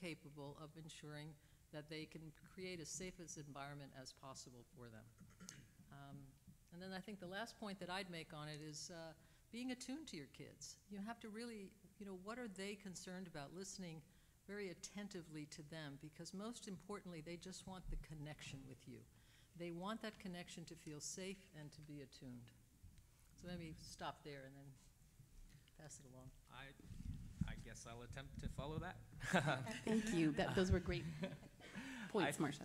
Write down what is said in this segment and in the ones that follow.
capable of ensuring that they can create as safe as environment as possible for them. And then I think the last point that I'd make on it is being attuned to your kids. You have to really, what are they concerned about? Listening very attentively to them, because most importantly, they just want the connection with you. They want that connection to feel safe and to be attuned. So maybe stop there and then pass it along. I guess I'll attempt to follow that. Thank you. Those were great points, Marcia.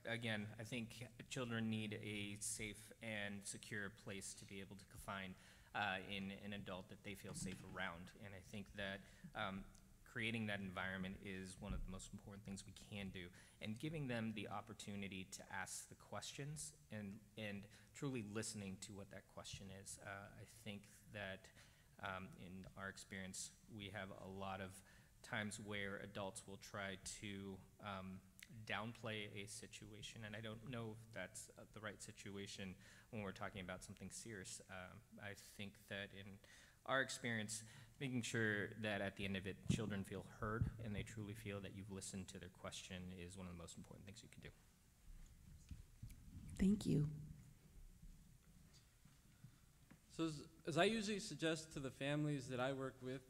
Again, I think children need a safe and secure place to be able to confine in an adult that they feel safe around. And I think that creating that environment is one of the most important things we can do, and giving them the opportunity to ask the questions and truly listening to what that question is. I think that in our experience, we have a lot of times where adults will try to downplay a situation, and I don't know if that's the right situation when we're talking about something serious. I think that in our experience, making sure that at the end of it, children feel heard and they truly feel that you've listened to their question is one of the most important things you can do. Thank you. So as I usually suggest to the families that I work with,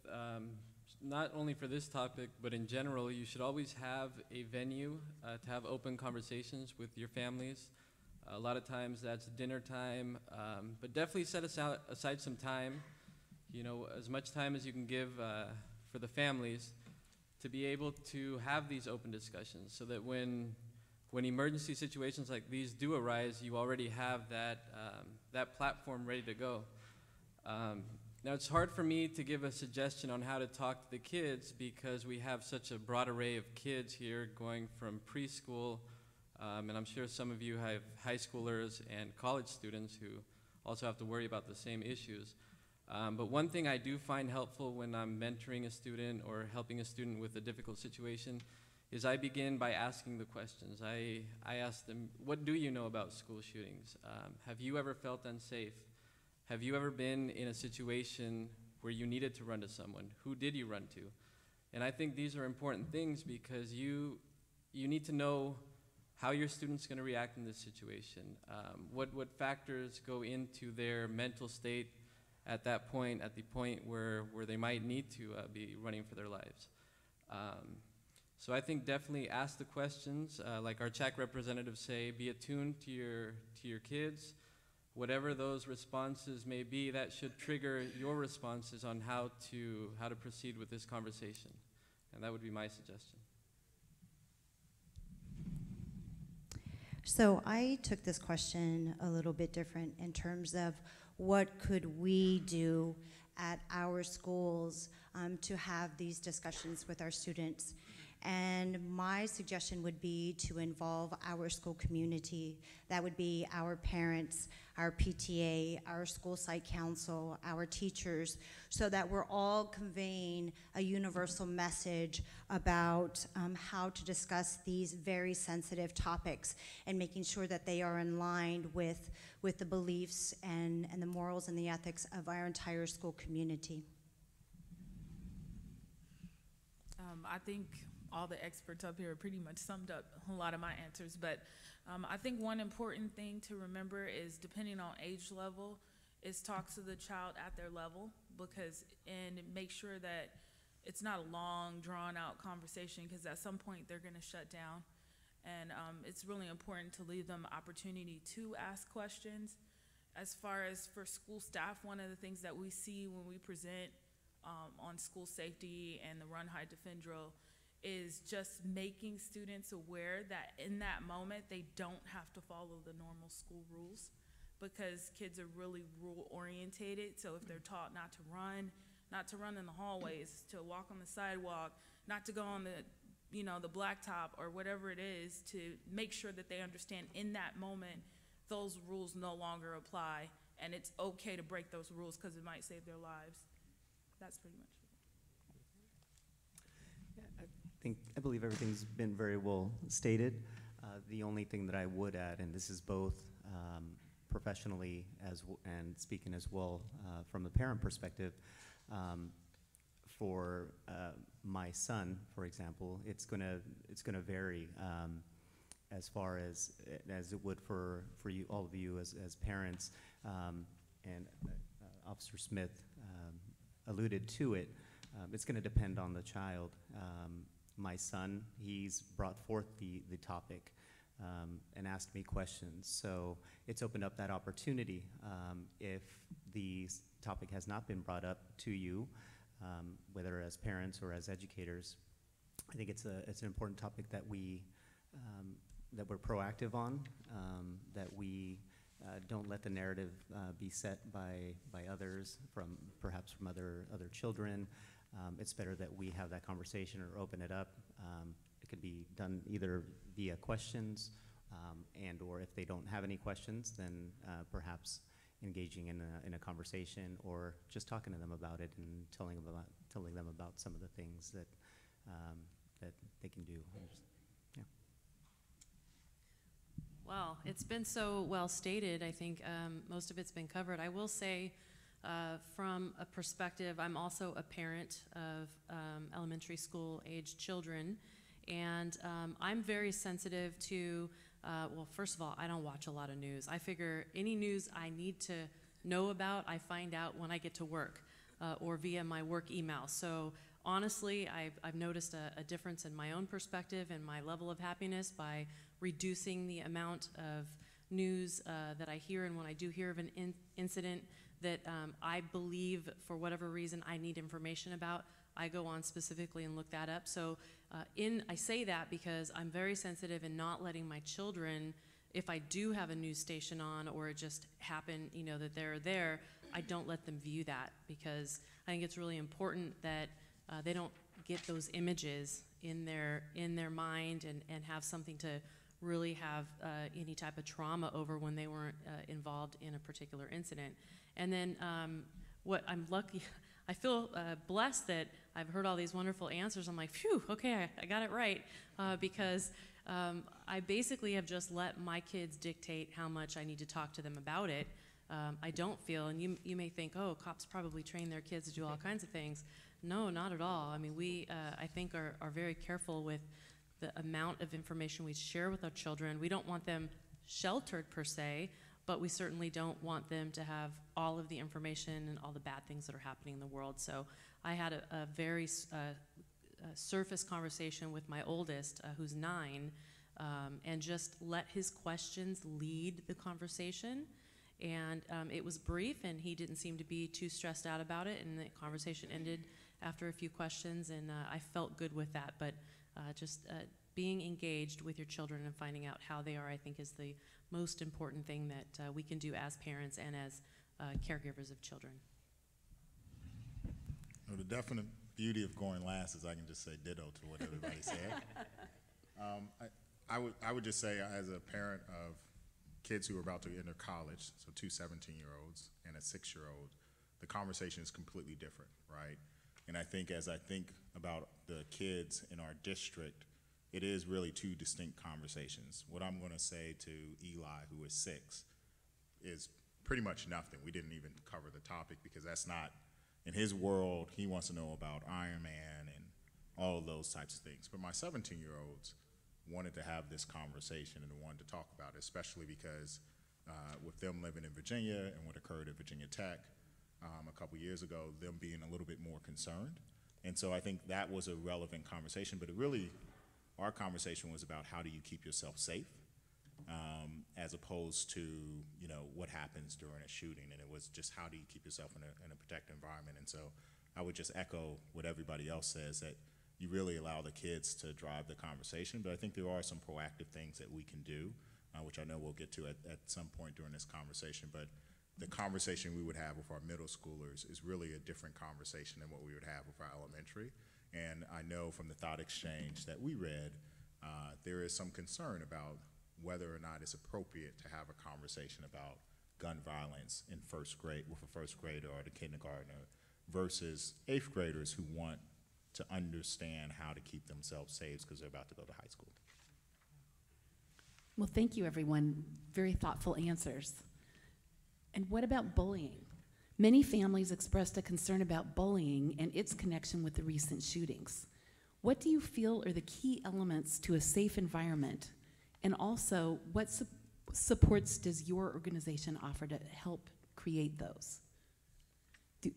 not only for this topic, but in general, you should always have a venue to have open conversations with your families. A lot of times that's dinner time, but definitely set aside some time, as much time as you can give for the families to be able to have these open discussions, so that when emergency situations like these do arise, you already have that platform ready to go. Now, it's hard for me to give a suggestion on how to talk to the kids because we have such a broad array of kids here, going from preschool, and I'm sure some of you have high schoolers and college students who also have to worry about the same issues. But one thing I do find helpful when I'm mentoring a student or helping a student with a difficult situation is I begin by asking the questions. I ask them, what do you know about school shootings? Have you ever felt unsafe? Have you ever been in a situation where you needed to run to someone? Who did you run to? And I think these are important things because you need to know how your student's going to react in this situation. What factors go into their mental state at that point, at the point where they might need to be running for their lives. So I think definitely ask the questions, like our CHAC representatives say, be attuned to your kids. Whatever those responses may be, that should trigger your responses on how to proceed with this conversation. And that would be my suggestion. So I took this question a little bit different in terms of what could we do at our schools to have these discussions with our students. And my suggestion would be to involve our school community. That would be our parents, our PTA, our school site council, our teachers, so that we're all conveying a universal message about how to discuss these very sensitive topics and making sure that they are in line with the beliefs and the morals and the ethics of our entire school community. I think all the experts up here pretty much summed up a lot of my answers, but I think one important thing to remember is, depending on age level, is talk to the child at their level, and make sure that it's not a long, drawn-out conversation, because at some point they're going to shut down. And it's really important to leave them opportunity to ask questions. As far as for school staff, one of the things that we see when we present on school safety and the Run, Hide, Defend drill is just making students aware that in that moment they don't have to follow the normal school rules, because kids are really rule orientated. So if they're taught not to run in the hallways, to walk on the sidewalk, not to go on the blacktop or whatever it is, to make sure that they understand in that moment those rules no longer apply, and it's okay to break those rules because it might save their lives. That's pretty much it. I believe everything's been very well stated. The only thing that I would add, and this is both professionally and speaking as well from the parent perspective, for my son, for example, it's gonna vary as far as it would for you, all of you as parents. And Officer Smith alluded to it. It's going to depend on the child. My son, he's brought forth the topic and asked me questions. So it's opened up that opportunity. If the topic has not been brought up to you, whether as parents or as educators, I think it's an important topic that we're proactive on, that we don't let the narrative be set by others, perhaps from other children. It's better that we have that conversation or open it up. It could be done either via questions and or if they don't have any questions, then perhaps engaging in a conversation or just talking to them about it and telling them about some of the things that they can do. Yeah. Well, it's been so well stated. I think most of it's been covered. I will say, from a perspective, I'm also a parent of elementary school age children, and I'm very sensitive to, well, first of all, I don't watch a lot of news. I figure any news I need to know about, I find out when I get to work or via my work email. So honestly, I've noticed a difference in my own perspective and my level of happiness by reducing the amount of news that I hear, and when I do hear of an incident that I believe for whatever reason I need information about, I go on specifically and look that up. So I say that because I'm very sensitive in not letting my children, if I do have a news station on or it just happened, you know, that they're there, I don't let them view that, because I think it's really important that they don't get those images in their mind and have something to really have any type of trauma over when they weren't involved in a particular incident. And then what I'm lucky, I feel blessed that I've heard all these wonderful answers. I'm like, phew, okay, I got it right, because I basically have just let my kids dictate how much I need to talk to them about it. I don't feel, and you may think, oh, cops probably train their kids to do all kinds of things. No, not at all. I mean, we, I think, are very careful with the amount of information we share with our children. We don't want them sheltered per se, but we certainly don't want them to have all of the information and all the bad things that are happening in the world. So I had a very surface conversation with my oldest, who's 9, and just let his questions lead the conversation. And it was brief, and he didn't seem to be too stressed out about it, and the conversation ended after a few questions, and I felt good with that. But just being engaged with your children and finding out how they are, I think, is the most important thing that we can do as parents and as caregivers of children. Well, the definite beauty of going last is I can just say ditto to what everybody said. I would just say, as a parent of kids who are about to enter college, so 2 17-year-olds and a 6-year-old, the conversation is completely different, right? And I think as I think about the kids in our district, it is really 2 distinct conversations. What I'm going to say to Eli, who is 6, is pretty much nothing. We didn't even cover the topic because that's not, in his world, he wants to know about Iron Man and all of those types of things. But my 17-year-olds wanted to have this conversation and wanted to talk about it, especially because with them living in Virginia and what occurred at Virginia Tech a couple years ago, them being a little bit more concerned. And so I think that was a relevant conversation, but it really, our conversation was about how do you keep yourself safe, as opposed to, you know, what happens during a shooting. And it was just how do you keep yourself in a protected environment. And so I would just echo what everybody else says, that you really allow the kids to drive the conversation. But I think there are some proactive things that we can do, which I know we'll get to at some point during this conversation. But the conversation we would have with our middle schoolers is really a different conversation than what we would have with our elementary. And I know from the thought exchange that we read, there is some concern about whether or not it's appropriate to have a conversation about gun violence in first grade with a first grader or the kindergartner versus 8th graders who want to understand how to keep themselves safe because they're about to go to high school. Well, thank you, everyone. Very thoughtful answers. And what about bullying? Many families expressed a concern about bullying and its connection with the recent shootings. What do you feel are the key elements to a safe environment? And also, what supports does your organization offer to help create those?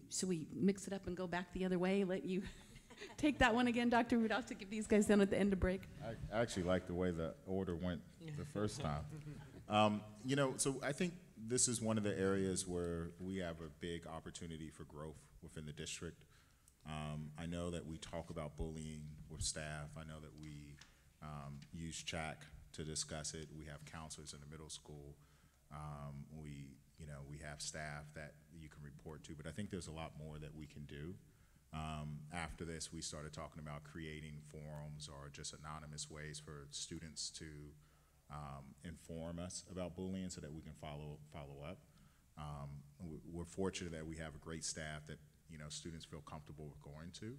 Should we mix it up and go back the other way? Let you take that one again, Dr. Rudolph, to give these guys down at the end of break. I actually like the way the order went the first time. You know, so I think this is one of the areas where we have a big opportunity for growth within the district. I know that we talk about bullying with staff. I know that we use CHAC to discuss it. We have counselors in the middle school. We have staff that you can report to, but I think there's a lot more that we can do. After this, we started talking about creating forums or just anonymous ways for students to inform us about bullying so that we can follow up. We're fortunate that we have a great staff that students feel comfortable with going to.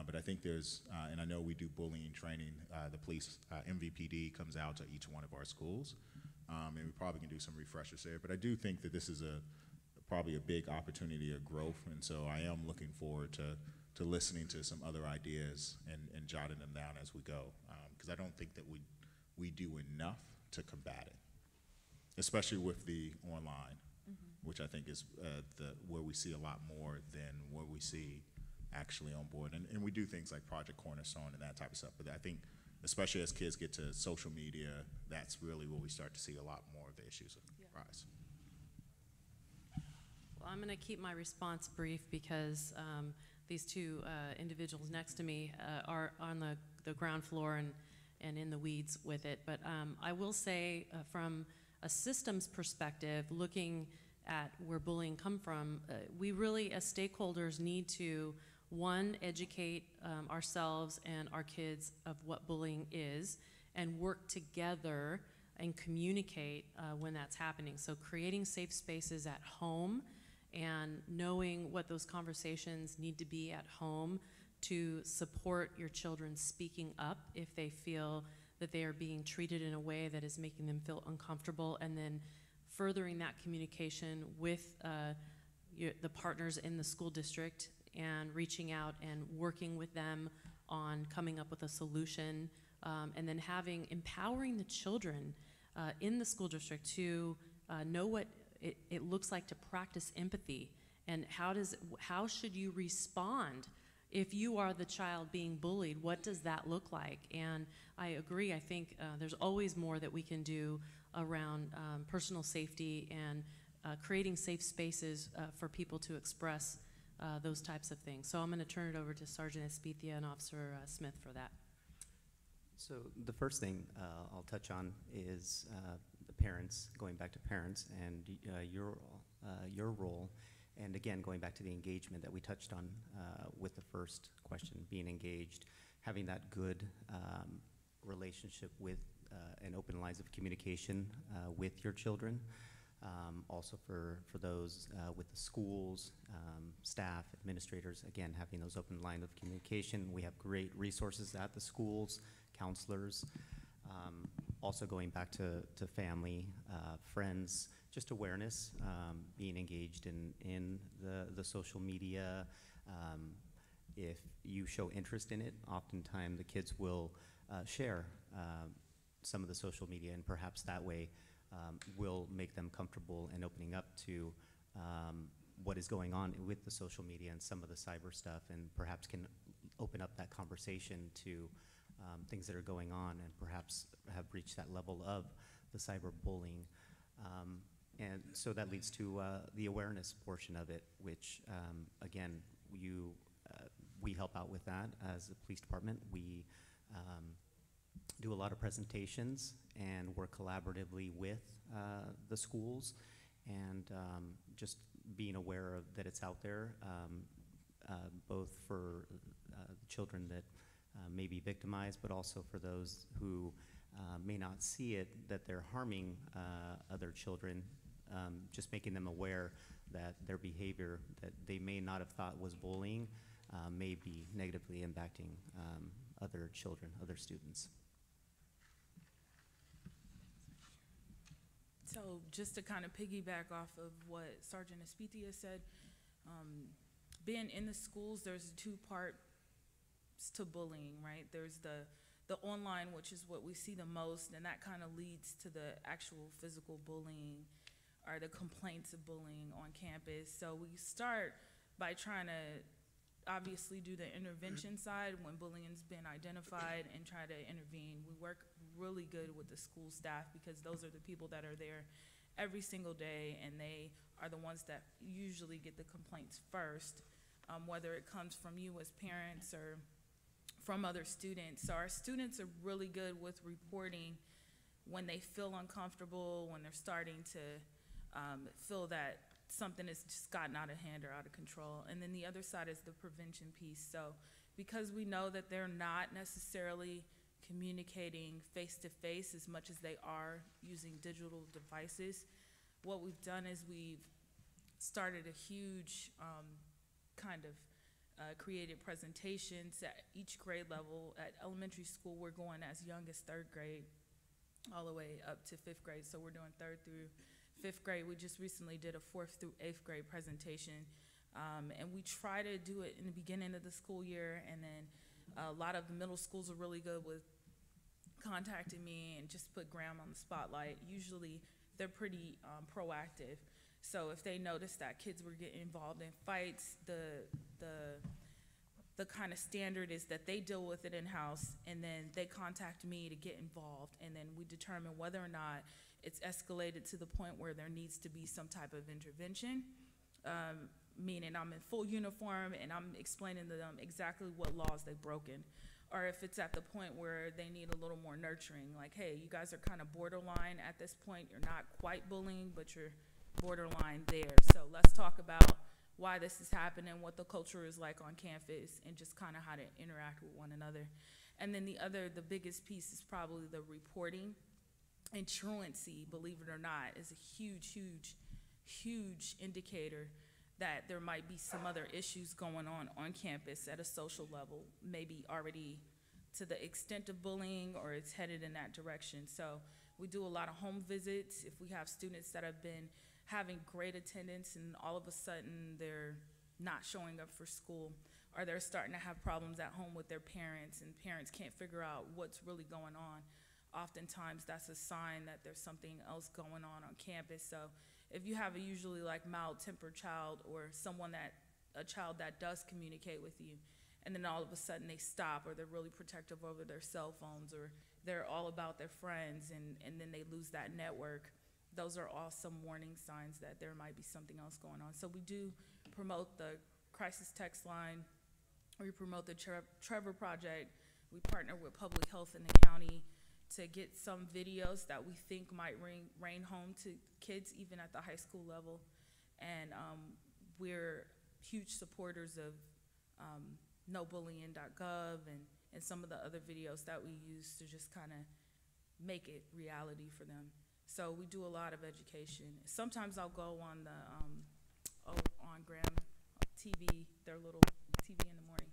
But I think there's, and I know we do bullying training. The police MVPD comes out to each one of our schools, and we probably can do some refreshers there. But I do think that this is probably a big opportunity of growth, and so I am looking forward to listening to some other ideas and jotting them down as we go, because I don't think that we do enough to combat it, especially with the online, which I think is where we see a lot more than what we see actually on board. And we do things like Project Cornerstone and that type of stuff, but I think especially as kids get to social media, that's really where we start to see a lot more of the issues rise. Well, I'm going to keep my response brief because these two individuals next to me are on the ground floor and in the weeds with it. But I will say from a systems perspective, looking at where bullying come from, we really as stakeholders need to, one, educate ourselves and our kids of what bullying is and work together and communicate when that's happening. So creating safe spaces at home and knowing what those conversations need to be at home to support your children speaking up if they feel that they are being treated in a way that is making them feel uncomfortable, and then furthering that communication with the partners in the school district and reaching out and working with them on coming up with a solution, and then empowering the children in the school district to know what it looks like to practice empathy, and how should you respond if you are the child being bullied. What does that look like? And I agree, I think there's always more that we can do around personal safety and creating safe spaces for people to express those types of things. So I'm going to turn it over to Sergeant Espitia and Officer Smith for that. So the first thing I'll touch on is the parents, going back to parents and your role, and again, going back to the engagement that we touched on with the first question, being engaged, having that good relationship with and open lines of communication with your children. Also for those with the schools, staff, administrators, again, having those open lines of communication. We have great resources at the schools, counselors. Also going back to family, friends, just awareness, being engaged in the social media. If you show interest in it, oftentimes the kids will share some of the social media, and perhaps that way will make them comfortable and opening up to what is going on with the social media and some of the cyber stuff, and perhaps can open up that conversation to things that are going on and perhaps have reached that level of the cyberbullying. And so that leads to the awareness portion of it, which again, we help out with that as the police department. We do a lot of presentations and work collaboratively with the schools, and just being aware of that it's out there, both for children that may be victimized, but also for those who may not see it, that they're harming other children, just making them aware that their behavior that they may not have thought was bullying may be negatively impacting other children, other students. So just to kind of piggyback off of what Sergeant Espitia said, Being in the schools, there's two parts to bullying, right? There's the online, which is what we see the most, and that kind of leads to the actual physical bullying or the complaints of bullying on campus. So we start by trying to obviously do the intervention side when bullying's been identified and try to intervene. We work really good with the school staff because those are the people that are there every single day, and they are the ones that usually get the complaints first, whether it comes from you as parents or from other students. So our students are really good with reporting when they feel uncomfortable, when they're starting to feel that something has just gotten out of hand or out of control. And then the other side is the prevention piece. So because we know that they're not necessarily communicating face-to-face as much as they are using digital devices, what we've done is we've started a huge created presentations at each grade level. At elementary school, we're going as young as 3rd grade all the way up to 5th grade. So we're doing 3rd through 5th grade. We just recently did a 4th through 8th grade presentation. And we try to do it in the beginning of the school year, and then a lot of the middle schools are really good with contacting me and just put Graham on the spotlight. Usually they're pretty proactive. So if they notice that kids were getting involved in fights, the kind of standard is that they deal with it in-house, and then they contact me to get involved, and then we determine whether or not it's escalated to the point where there needs to be some type of intervention, meaning I'm in full uniform and I'm explaining to them exactly what laws they've broken. Or if it's at the point where they need a little more nurturing, like, hey, you guys are kind of borderline at this point. You're not quite bullying, but you're borderline there. So let's talk about why this is happening, what the culture is like on campus, and just kind of how to interact with one another. And then the biggest piece is probably the reporting. And truancy, believe it or not, is a huge, huge, huge indicator that there might be some other issues going on campus at a social level, maybe already to the extent of bullying or it's headed in that direction. So we do a lot of home visits. If we have students that have been having great attendance and all of a sudden they're not showing up for school, or they're starting to have problems at home with their parents and parents can't figure out what's really going on, oftentimes that's a sign that there's something else going on campus. So if you have a usually like mild-tempered child, or a child that does communicate with you, and then all of a sudden they stop, or they're really protective over their cell phones, or they're all about their friends, and then they lose that network, those are all some warning signs that there might be something else going on. So we do promote the crisis text line. We promote the Trevor Project. We partner with Public Health in the county to get some videos that we think might rain home to kids even at the high school level. And we're huge supporters of nobullying.gov and some of the other videos that we use to just kind of make it reality for them. So we do a lot of education. Sometimes I'll go on on Graham TV, their little TV in the morning,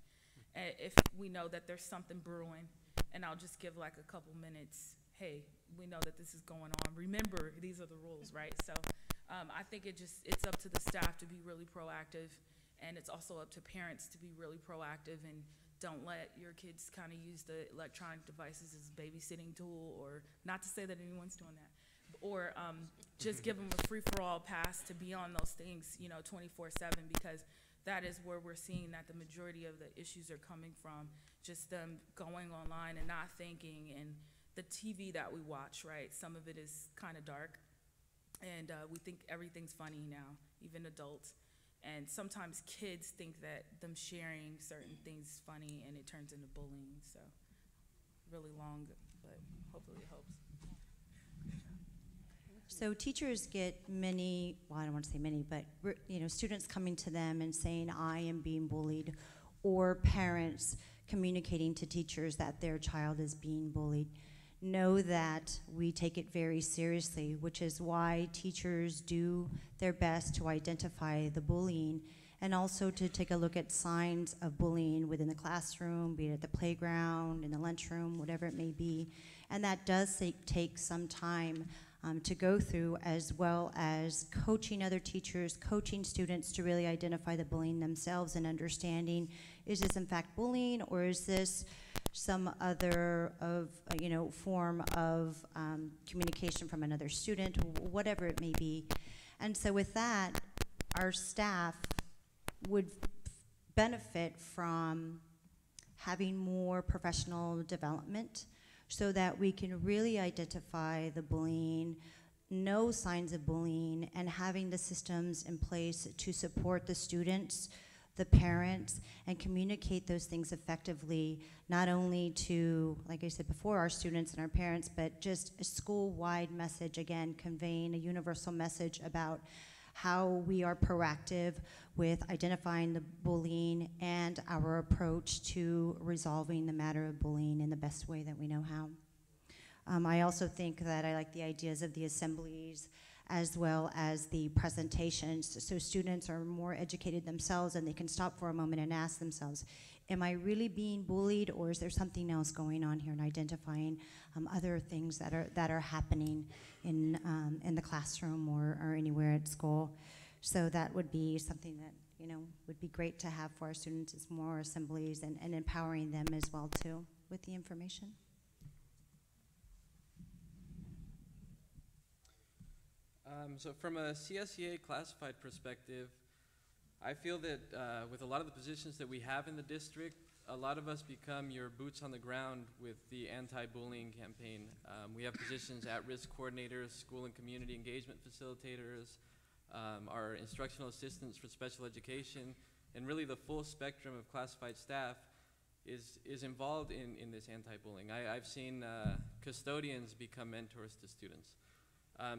if we know that there's something brewing, and I'll just give like a couple minutes. Hey, we know that this is going on. Remember, these are the rules, right? So I think it's up to the staff to be really proactive, and it's also up to parents to be really proactive, and don't let your kids kind of use the electronic devices as a babysitting tool, or not to say that anyone's doing that, or just give them a free-for-all pass to be on those things, 24/7, because that is where we're seeing that the majority of the issues are coming from, just them going online and not thinking, and the TV that we watch, right? Some of it is kind of dark, and we think everything's funny now, even adults. And sometimes kids think that them sharing certain things is funny, and it turns into bullying. So really long, but hopefully it helps. So teachers get many, well, I don't want to say many, but students coming to them and saying, I am being bullied, or parents communicating to teachers that their child is being bullied. Know that we take it very seriously, which is why teachers do their best to identify the bullying, and also to take a look at signs of bullying within the classroom, be it at the playground, in the lunchroom, whatever it may be. And that does take some time. to go through, as well as coaching other teachers, coaching students to really identify the bullying themselves and understanding, is this in fact bullying, or is this some other form of communication from another student, whatever it may be. And so with that, our staff would benefit from having more professional development so that we can really identify the bullying, know signs of bullying, and having the systems in place to support the students, the parents, and communicate those things effectively, not only to, like I said before, our students and our parents, but just a school-wide message, again, conveying a universal message about how we are proactive with identifying the bullying and our approach to resolving the matter of bullying in the best way that we know how. I also think that I like the ideas of the assemblies as well as the presentations, so students are more educated themselves and they can stop for a moment and ask themselves, am I really being bullied, or is there something else going on here, and identifying other things that are happening in the classroom or anywhere at school. So that would be something that would be great to have for our students, is more assemblies and empowering them as well too with the information. So from a CSEA classified perspective, I feel that with a lot of the positions that we have in the district, a lot of us become your boots on the ground with the anti-bullying campaign. We have positions at-risk coordinators, school and community engagement facilitators, our instructional assistants for special education, and really the full spectrum of classified staff is involved in this anti-bullying. I've seen custodians become mentors to students.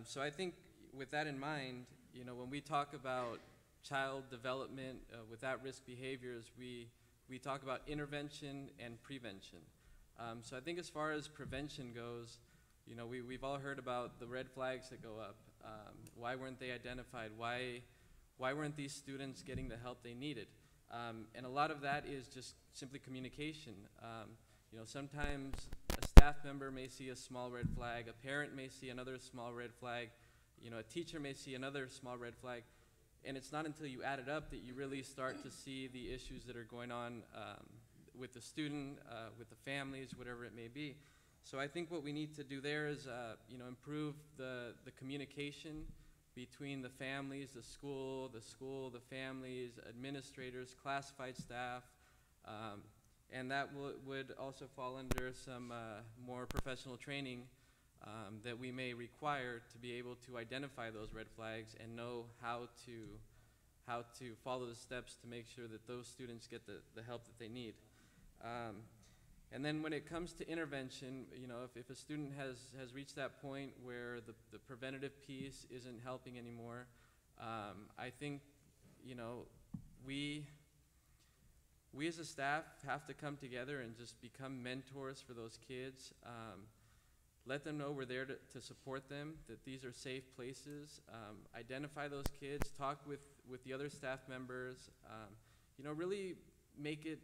So I think with that in mind, when we talk about child development with at-risk behaviors, we talk about intervention and prevention. So I think as far as prevention goes, we've all heard about the red flags that go up. Why weren't they identified? Why weren't these students getting the help they needed? And a lot of that is just simply communication. Sometimes a staff member may see a small red flag, a parent may see another small red flag, a teacher may see another small red flag, and it's not until you add it up that you really start to see the issues that are going on with the student, with the families, whatever it may be. So I think what we need to do there is improve the communication between the families, the school, the families, administrators, classified staff, and that would also fall under some more professional training that we may require to be able to identify those red flags and know how to follow the steps to make sure that those students get the help that they need. And then when it comes to intervention, if a student has reached that point where the preventative piece isn't helping anymore, I think, we as a staff have to come together and just become mentors for those kids. Let them know we're there to support them, that these are safe places. Identify those kids, talk with the other staff members, really make it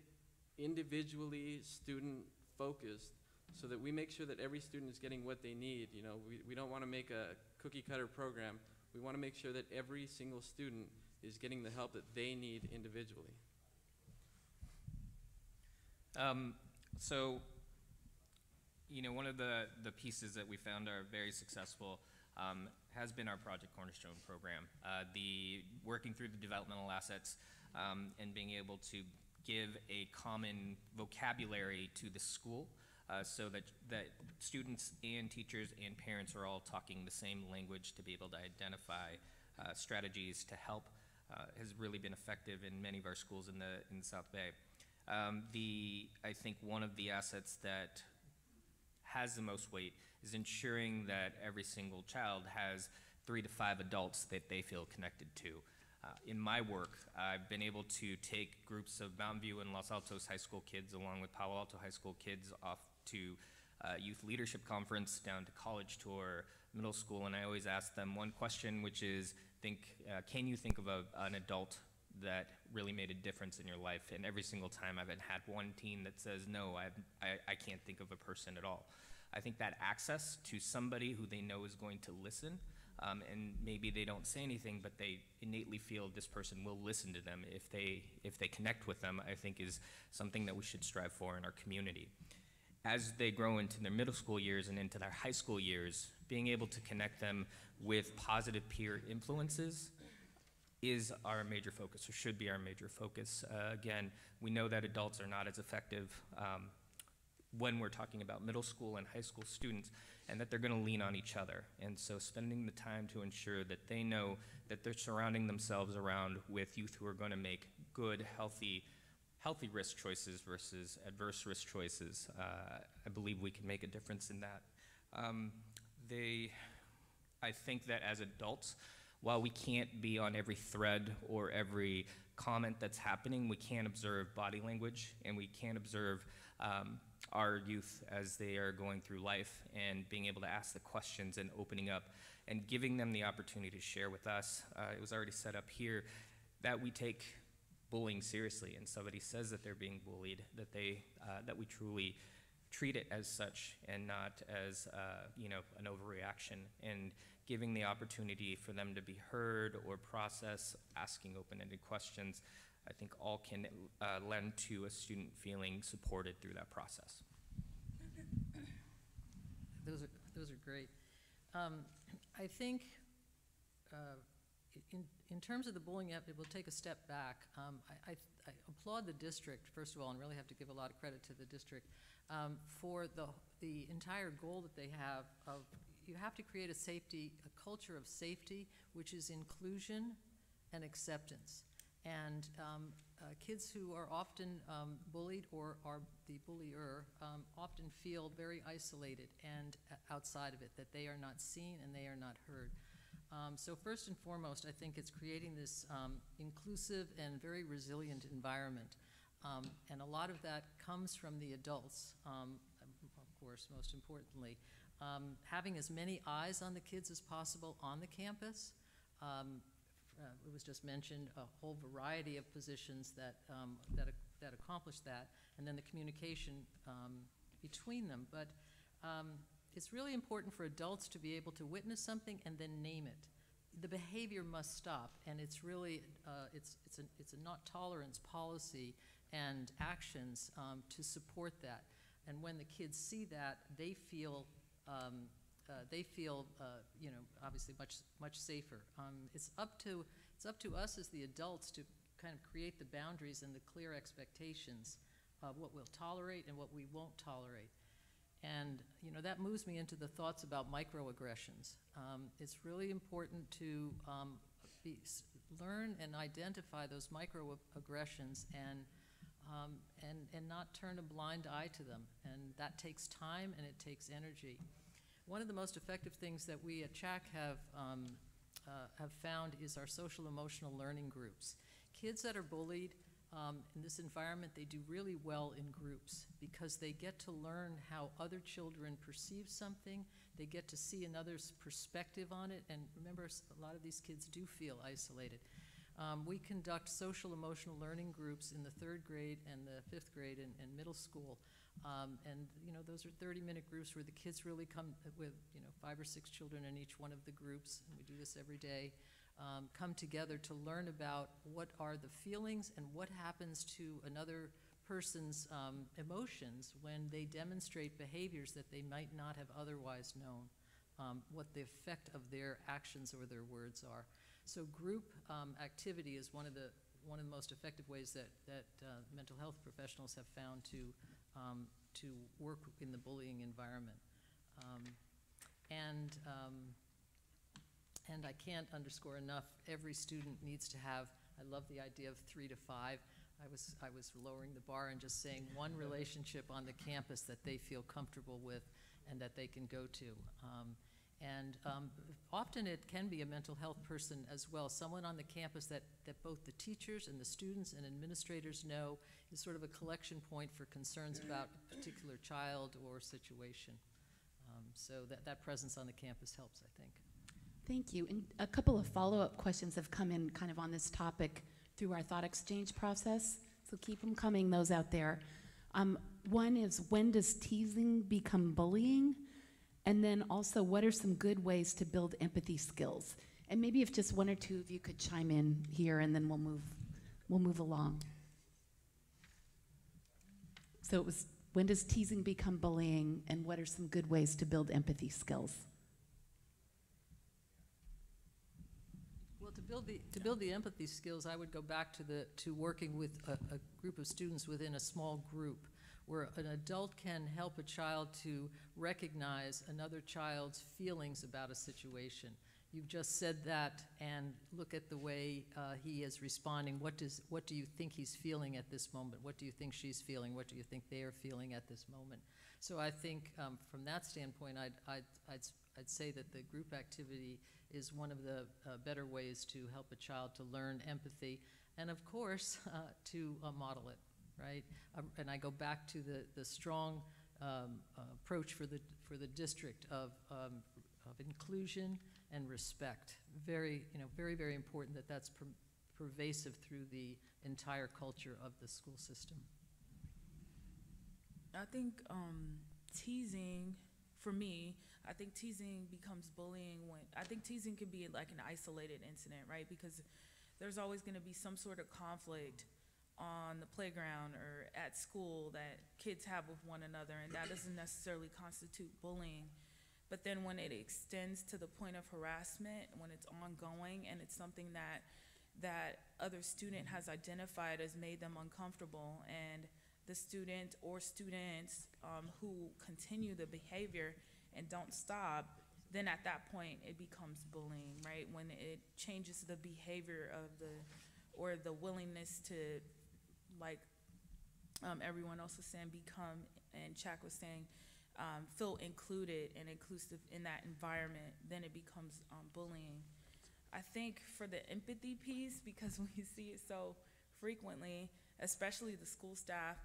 individually student focused so that we make sure that every student is getting what they need. We don't want to make a cookie cutter program. We want to make sure that every single student is getting the help that they need individually. One of the pieces that we found are very successful has been our Project Cornerstone program. The working through the developmental assets and being able to give a common vocabulary to the school so that students and teachers and parents are all talking the same language to be able to identify strategies to help has really been effective in many of our schools in the South Bay. I think one of the assets that has the most weight is ensuring that every single child has 3 to 5 adults that they feel connected to. In my work, I've been able to take groups of Mountain View and Los Altos high school kids along with Palo Alto high school kids off to youth leadership conference, down to college tour, middle school, and I always ask them one question, which is, can you think of an adult that really made a difference in your life? And every single time I've had one teen that says, no, I can't think of a person at all. I think that access to somebody who they know is going to listen, and maybe they don't say anything, but they innately feel this person will listen to them if they connect with them, I think is something that we should strive for in our community. As they grow into their middle school years and into their high school years, being able to connect them with positive peer influences is our major focus, or should be our major focus. Again, we know that adults are not as effective when we're talking about middle school and high school students, and that they're going to lean on each other. And so spending the time to ensure that they know that they're surrounding themselves around with youth who are going to make good, healthy risk choices versus adverse risk choices, I believe we can make a difference in that. I think that as adults, while we can't be on every thread or every comment that's happening, we can observe body language, and we can observe our youth as they are going through life, and being able to ask the questions and opening up and giving them the opportunity to share with us. It was already set up here that we take bullying seriously, and somebody says that they're being bullied, that we truly treat it as such and not as an overreaction, and giving the opportunity for them to be heard or process, asking open-ended questions, I think all can lend to a student feeling supported through that process. Those are great. I think in terms of the bullying, we'll take a step back. I applaud the district, first of all, and really have to give a lot of credit to the district for the entire goal that they have of, you have to create a culture of safety, which is inclusion and acceptance. And kids who are often bullied or are the bullier often feel very isolated and outside of it, that they are not seen and they are not heard. So first and foremost, I think it's creating this inclusive and very resilient environment. And a lot of that comes from the adults, of course, most importantly. Having as many eyes on the kids as possible on the campus. It was just mentioned a whole variety of positions that accomplish that, and then the communication between them. But it's really important for adults to be able to witness something and then name it. The behavior must stop, and it's really it's a not tolerance policy and actions to support that. And when the kids see that, they feel obviously much safer. It's up to us as the adults to kind of create the boundaries and the clear expectations of what we'll tolerate and what we won't tolerate. And that moves me into the thoughts about microaggressions. It's really important to learn and identify those microaggressions and not turn a blind eye to them. And that takes time and it takes energy. One of the most effective things that we at CHAC have found is our social emotional learning groups. Kids that are bullied in this environment, they do really well in groups because they get to learn how other children perceive something. They get to see another's perspective on it. And remember, a lot of these kids do feel isolated. We conduct social emotional learning groups in the 3rd grade and the 5th grade and middle school. And those are 30-minute groups where the kids really come with 5 or 6 children in each one of the groups, and we do this every day, come together to learn about what are the feelings and what happens to another person's emotions when they demonstrate behaviors that they might not have otherwise known, what the effect of their actions or their words are. So group activity is one of the most effective ways that mental health professionals have found to work in the bullying environment. And I can't underscore enough, every student needs to have, I love the idea of 3 to 5. I was lowering the bar and just saying one relationship on the campus that they feel comfortable with and that they can go to. Often it can be a mental health person as well, someone on the campus that both the teachers and the students and administrators know is sort of a collection point for concerns about a particular child or situation. So that presence on the campus helps, I think. Thank you. And a couple of follow-up questions have come in kind of on this topic through our thought exchange process. So keep them coming, those out there. One is, when does teasing become bullying? And then also, what are some good ways to build empathy skills? And maybe if just one or two of you could chime in here, and then we'll move along. So it was, when does teasing become bullying, and what are some good ways to build empathy skills? Well, to build the empathy skills, I would go back to working with a group of students within a small group, where an adult can help a child to recognize another child's feelings about a situation. You've just said that, and look at the way he is responding. What do you think he's feeling at this moment? What do you think she's feeling? What do you think they are feeling at this moment? So I think from that standpoint, I'd say that the group activity is one of the better ways to help a child to learn empathy, and of course to model it, right? And I go back to the strong approach for the district of inclusion and respect. Very, very, very important that that's pervasive through the entire culture of the school system. I think teasing, for me, I think teasing becomes bullying I think teasing can be like an isolated incident, right? Because there's always going to be some sort of conflict on the playground or at school that kids have with one another, and that doesn't necessarily constitute bullying. But then when it extends to the point of harassment, when it's ongoing and it's something that other student has identified as made them uncomfortable, and the student or students who continue the behavior and don't stop, then at that point it becomes bullying, right? When it changes the behavior of or the willingness to, like everyone else was saying, become, and Chak was saying, feel included and inclusive in that environment, then it becomes bullying. I think for the empathy piece, because we see it so frequently, especially the school staff,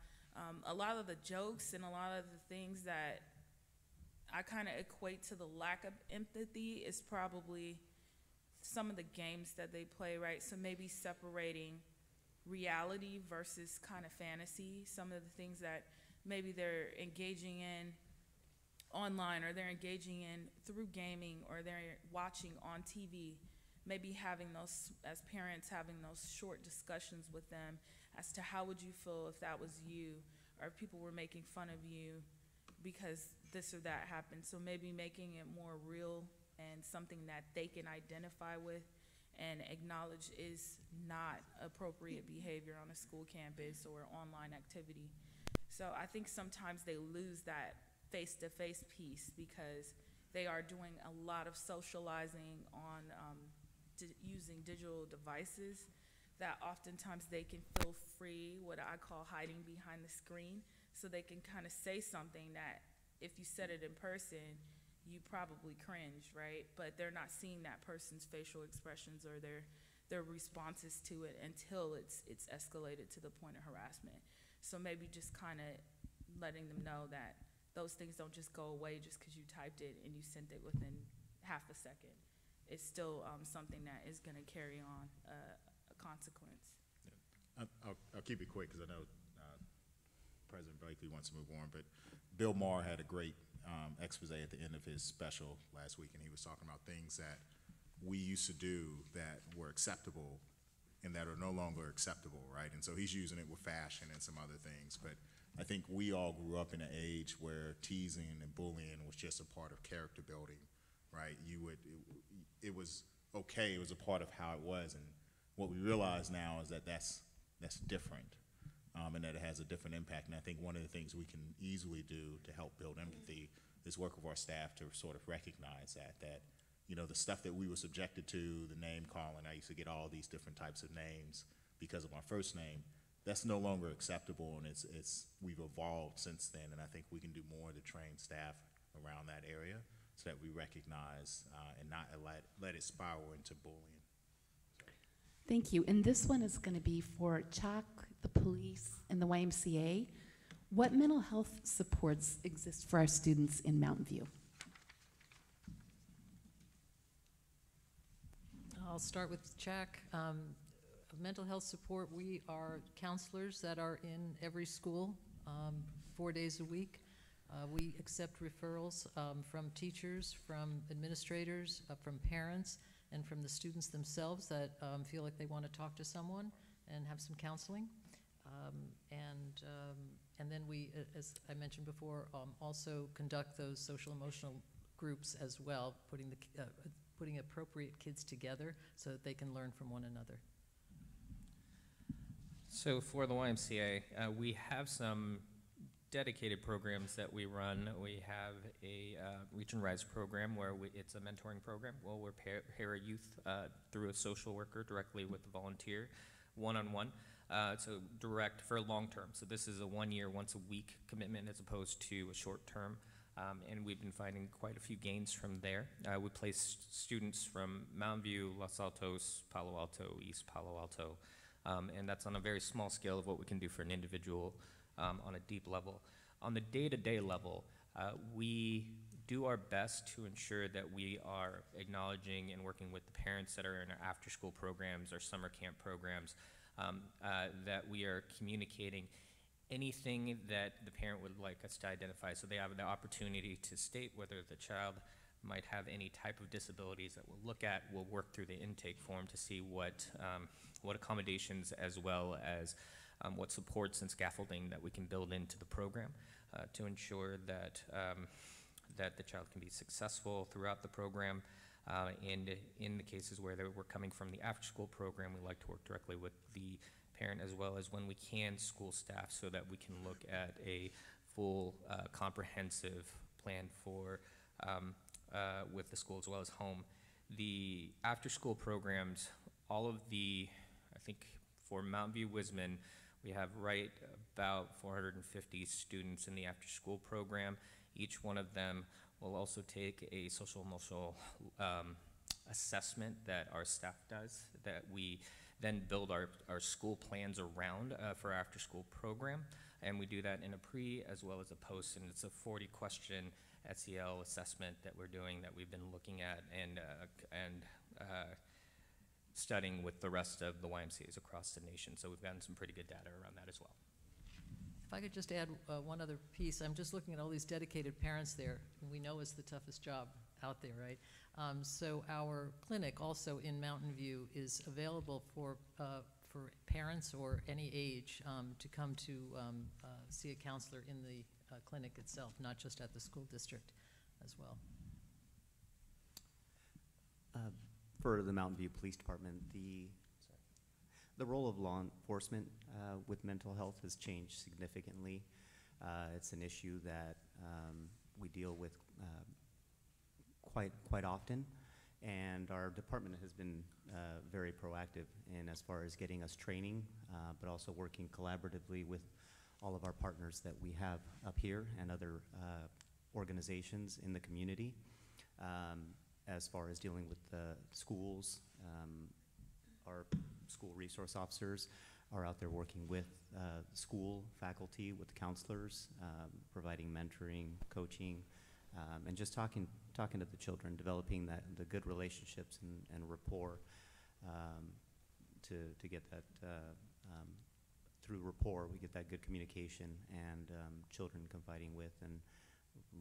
a lot of the jokes and a lot of the things that I kind of equate to the lack of empathy is probably some of the games that they play, right? So maybe separating reality versus kind of fantasy, some of the things that maybe they're engaging in online, or they're engaging in through gaming, or they're watching on TV, maybe having those, as parents, having those short discussions with them as to how would you feel if that was you, or if people were making fun of you because this or that happened. So maybe making it more real and something that they can identify with and acknowledge is not appropriate behavior on a school campus or online activity. So I think sometimes they lose that face-to-face piece because they are doing a lot of socializing on using digital devices, that oftentimes they can feel free, what I call hiding behind the screen, so they can kind of say something that if you said it in person, you probably cringe, right? But they're not seeing that person's facial expressions or their responses to it until it's escalated to the point of harassment. So maybe just kind of letting them know that those things don't just go away just because you typed it and you sent it within half a second. It's still something that is going to carry on a consequence. Yeah. I'll keep it quick because I know President Blakely wants to move on, but Bill Maher had a great expose at the end of his special last week, and he was talking about things that we used to do that were acceptable and that are no longer acceptable, right? And so he's using it with fashion and some other things, but I think we all grew up in an age where teasing and bullying was just a part of character building, right? It was okay, it was a part of how it was, and what we realize now is that that's different, and that it has a different impact. And I think one of the things we can easily do to help build empathy is work with our staff to sort of recognize that you know, the stuff that we were subjected to, the name calling, I used to get all these different types of names because of my first name. That's no longer acceptable, and we've evolved since then, and I think we can do more to train staff around that area so that we recognize and not let it spiral into bullying. Thank you. And this one is going to be for Chak, the police, and the YMCA. What mental health supports exist for our students in Mountain View? I'll start with Chak. Mental health support, we are counselors that are in every school 4 days a week. We accept referrals from teachers, from administrators, from parents, and from the students themselves that feel like they want to talk to someone and have some counseling. And then we, as I mentioned before, also conduct those social emotional groups as well, putting appropriate kids together so that they can learn from one another. So for the YMCA, we have some dedicated programs that we run. We have a Reach and Rise program where it's a mentoring program. Well, we're pair a youth through a social worker directly with the volunteer, one-on-one. So direct for long term. So this is a 1 year, once a week commitment as opposed to a short term. And we've been finding quite a few gains from there. We place students from Mountain View, Los Altos, Palo Alto, East Palo Alto. And that's on a very small scale of what we can do for an individual on a deep level. On the day-to-day level, we do our best to ensure that we are acknowledging and working with the parents that are in our after-school programs, our summer camp programs, that we are communicating anything that the parent would like us to identify, so they have the opportunity to state whether the child might have any type of disabilities that we'll look at. We'll work through the intake form to see what accommodations as well as what supports and scaffolding that we can build into the program to ensure that that the child can be successful throughout the program. And in the cases where we're coming from the after-school program, we like to work directly with the parent as well as, when we can, school staff, so that we can look at a full comprehensive plan for with the school as well as home. The after-school programs, all of the, I think for Mountain View Wisman, we have right about 450 students in the after-school program. Each one of them will also take a social emotional assessment that our staff does, that we then build our school plans around for our after-school program. And we do that in a pre as well as a post, and it's a 40-question SEL assessment that we're doing, that we've been looking at and studying with the rest of the YMCAs across the nation. So we've gotten some pretty good data around that as well. If I could just add one other piece. I'm just looking at all these dedicated parents there, and we know it's the toughest job out there, right? So our clinic also in Mountain View is available for parents or any age to come to see a counselor in the clinic itself, not just at the school district as well. For the Mountain View Police Department, the role of law enforcement with mental health has changed significantly. It's an issue that we deal with quite often, and our department has been very proactive in as far as getting us training, but also working collaboratively with all of our partners that we have up here and other organizations in the community. As far as dealing with the schools, our school resource officers are out there working with school faculty, with counselors, providing mentoring, coaching, and just talking to the children, developing the good relationships and rapport to get that through rapport, we get that good communication and children confiding with, and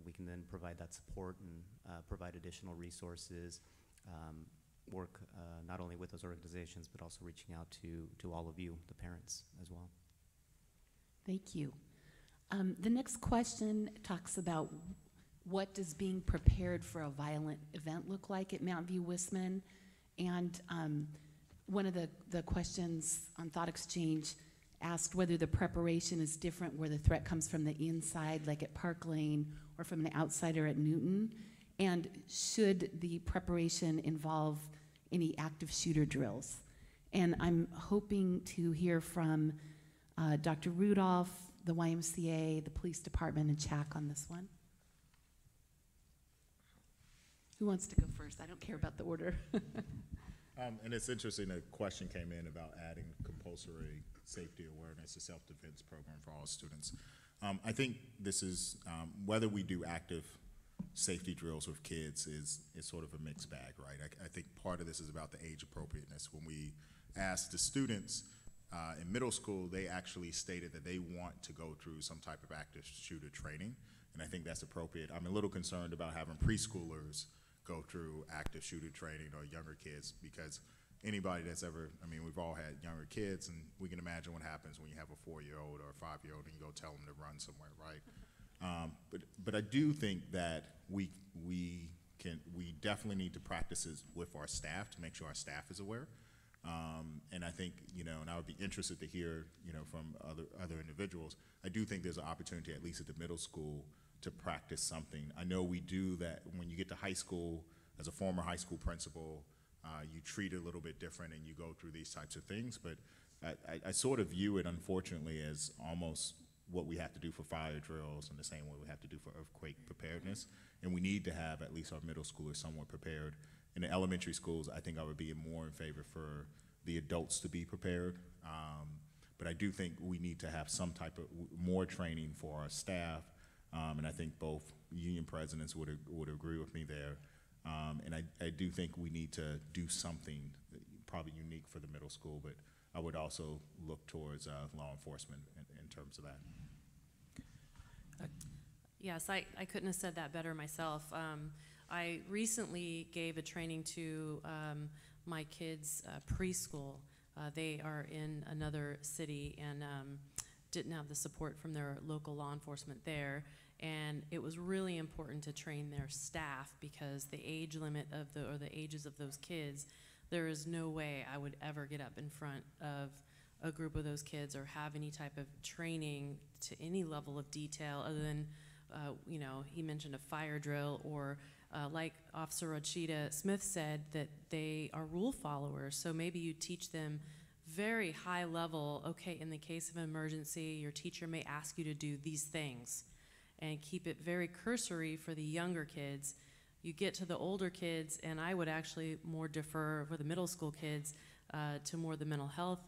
we can then provide that support and provide additional resources, work not only with those organizations, but also reaching out to all of you, the parents, as well. Thank you. The next question talks about what does being prepared for a violent event look like at Mountain View Wisman, and one of the questions on Thought Exchange asked whether the preparation is different where the threat comes from the inside, like at Park Lane, or from the outsider at Newton, and should the preparation involve any active shooter drills? And I'm hoping to hear from Dr. Rudolph, the YMCA, the police department, and CHAC on this one. Who wants to go first? I don't care about the order. And it's interesting, a question came in about adding compulsory safety awareness, a self-defense program for all students. I think this is, whether we do active safety drills with kids is sort of a mixed bag, right? I think part of this is about the age appropriateness. When we ask the students, In middle school, they actually stated that they want to go through some type of active shooter training, and I think that's appropriate. I'm a little concerned about having preschoolers go through active shooter training, or younger kids, because anybody that's ever, I mean, we've all had younger kids, and we can imagine what happens when you have a 4-year-old or a 5-year-old and you go tell them to run somewhere, right? But I do think that we definitely need to practice this with our staff to make sure our staff is aware. And I think, and I would be interested to hear, from other individuals. I do think there's an opportunity, at least at the middle school, to practice something. I know we do that when you get to high school. As a former high school principal, you treat it a little bit different, and you go through these types of things. But I sort of view it, unfortunately, as almost what we have to do for fire drills in the same way we have to do for earthquake preparedness. And we need to have at least our middle schoolers somewhat prepared. In the elementary schools, I think I would be more in favor for the adults to be prepared. But I do think we need to have some type of more training for our staff. And I think both union presidents would agree with me there. And I do think we need to do something probably unique for the middle school, but I would also look towards law enforcement in terms of that. Yes, I couldn't have said that better myself. I recently gave a training to my kids' preschool. They are in another city and didn't have the support from their local law enforcement there. And it was really important to train their staff, because the age limit of the ages of those kids, there is no way I would ever get up in front of a group of those kids or have any type of training to any level of detail other than, he mentioned a fire drill, or like Officer Rachida Smith said, that they are rule followers. So maybe you teach them very high level, okay, in the case of an emergency, your teacher may ask you to do these things, and keep it very cursory for the younger kids. You get to the older kids, and I would actually more defer for the middle school kids to more the mental health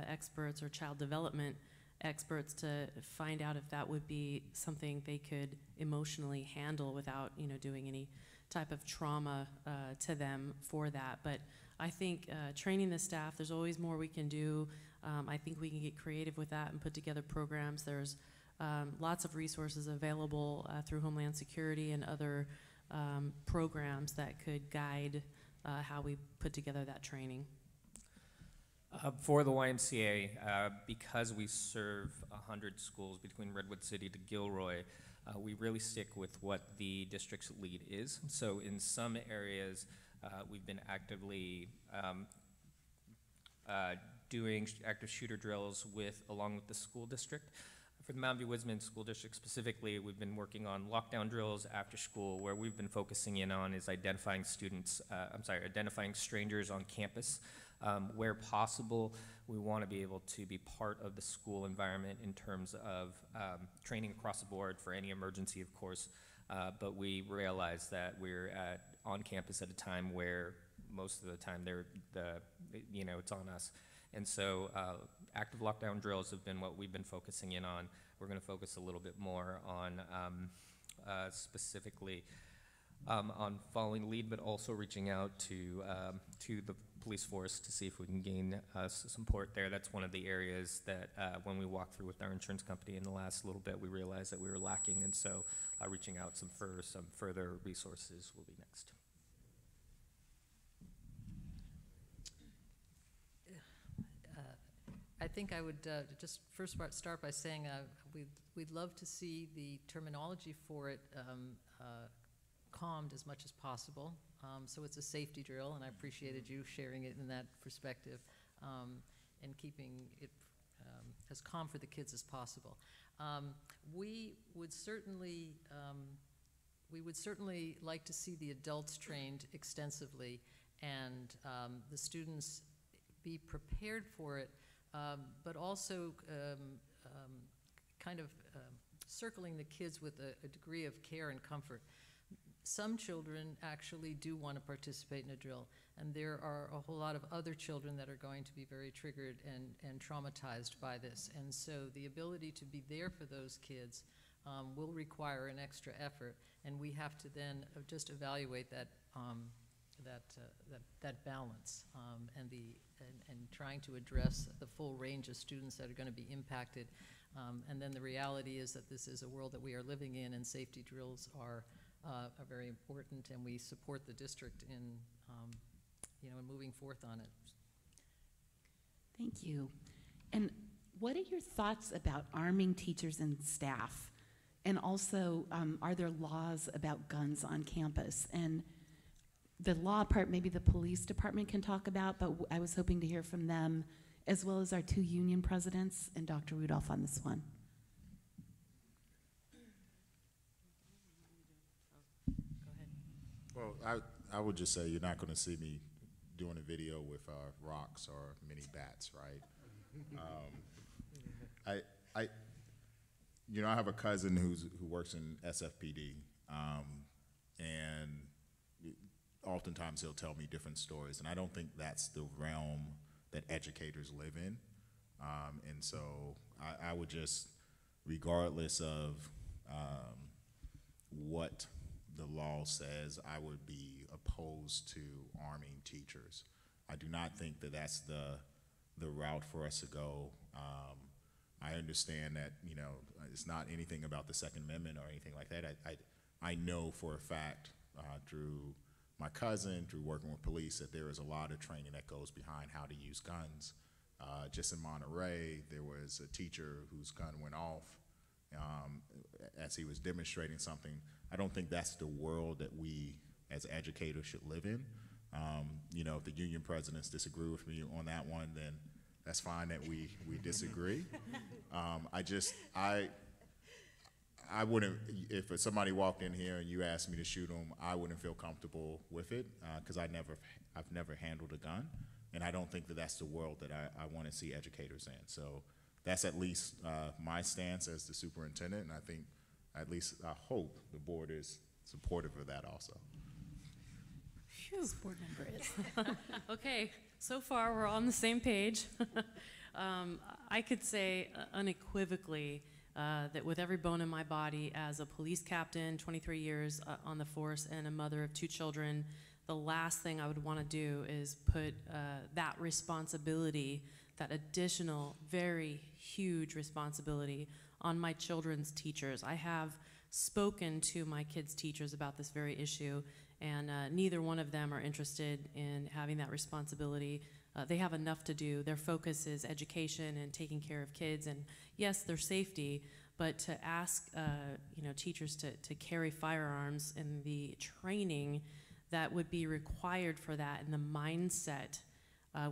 experts or child development experts to find out if that would be something they could emotionally handle without, doing any type of trauma to them for that. But I think training the staff, there's always more we can do. I think we can get creative with that and put together programs. There's lots of resources available through Homeland Security and other programs that could guide how we put together that training. For the YMCA, because we serve 100 schools between Redwood City to Gilroy, we really stick with what the district's lead is. So in some areas, we've been actively doing active shooter drills along with the school district. For the Mountain View Wisman School District specifically, we've been working on lockdown drills after school. Where we've been focusing in on is identifying identifying strangers on campus. Where possible, we want to be able to be part of the school environment in terms of training across the board for any emergency, of course. But we realize that we're on campus at a time where most of the time it's on us. And so active lockdown drills have been what we've been focusing in on. We're going to focus a little bit more on specifically on following lead, but also reaching out to the police force to see if we can gain support there. That's one of the areas that when we walked through with our insurance company in the last little bit, we realized that we were lacking, and so reaching out for some further resources will be next. I think I would just first start by saying we'd love to see the terminology for it calmed as much as possible. So it's a safety drill, and I appreciated you sharing it in that perspective and keeping it as calm for the kids as possible. We would certainly like to see the adults trained extensively and the students be prepared for it, but also circling the kids with a degree of care and comfort. Some children actually do want to participate in a drill, and there are a whole lot of other children that are going to be very triggered and traumatized by this. And so the ability to be there for those kids will require an extra effort, and we have to then just evaluate that that balance, and trying to address the full range of students that are going to be impacted. And then the reality is that this is a world that we are living in, and safety drills are very important, and we support the district in, in moving forth on it. Thank you. And what are your thoughts about arming teachers and staff? And also, are there laws about guns on campus? And the law part, maybe the police department can talk about, but I was hoping to hear from them, as well as our two union presidents and Dr. Rudolph on this one. Well, I would just say you're not going to see me doing a video with rocks or mini bats, right? I have a cousin who works in SFPD, and oftentimes he'll tell me different stories, and I don't think that's the realm that educators live in. And so I would just, regardless of what the law says, I would be opposed to arming teachers. I do not think that that's the route for us to go. I understand that, it's not anything about the Second Amendment or anything like that. I know for a fact through my cousin, through working with police, that there is a lot of training that goes behind how to use guns. Just in Monterey, there was a teacher whose gun went off as he was demonstrating something. I don't think that's the world that we as educators should live in. If the union presidents disagree with me on that one, then that's fine that we disagree. I wouldn't, if somebody walked in here and you asked me to shoot them, I wouldn't feel comfortable with it because I've never handled a gun, and I don't think that that's the world that I want to see educators in. So that's at least my stance as the superintendent, and I think, at least I hope the board is supportive of that also. Phew. This board member is. Okay, so far we're on the same page. I could say unequivocally that with every bone in my body, as a police captain, 23 years on the force, and a mother of 2 children, the last thing I would want to do is put that responsibility, that additional, very huge responsibility, on my children's teachers. I have spoken to my kids' teachers about this very issue, and neither one of them are interested in having that responsibility. They have enough to do. Their focus is education and taking care of kids, and yes, their safety, but to ask teachers to carry firearms and the training that would be required for that, and the mindset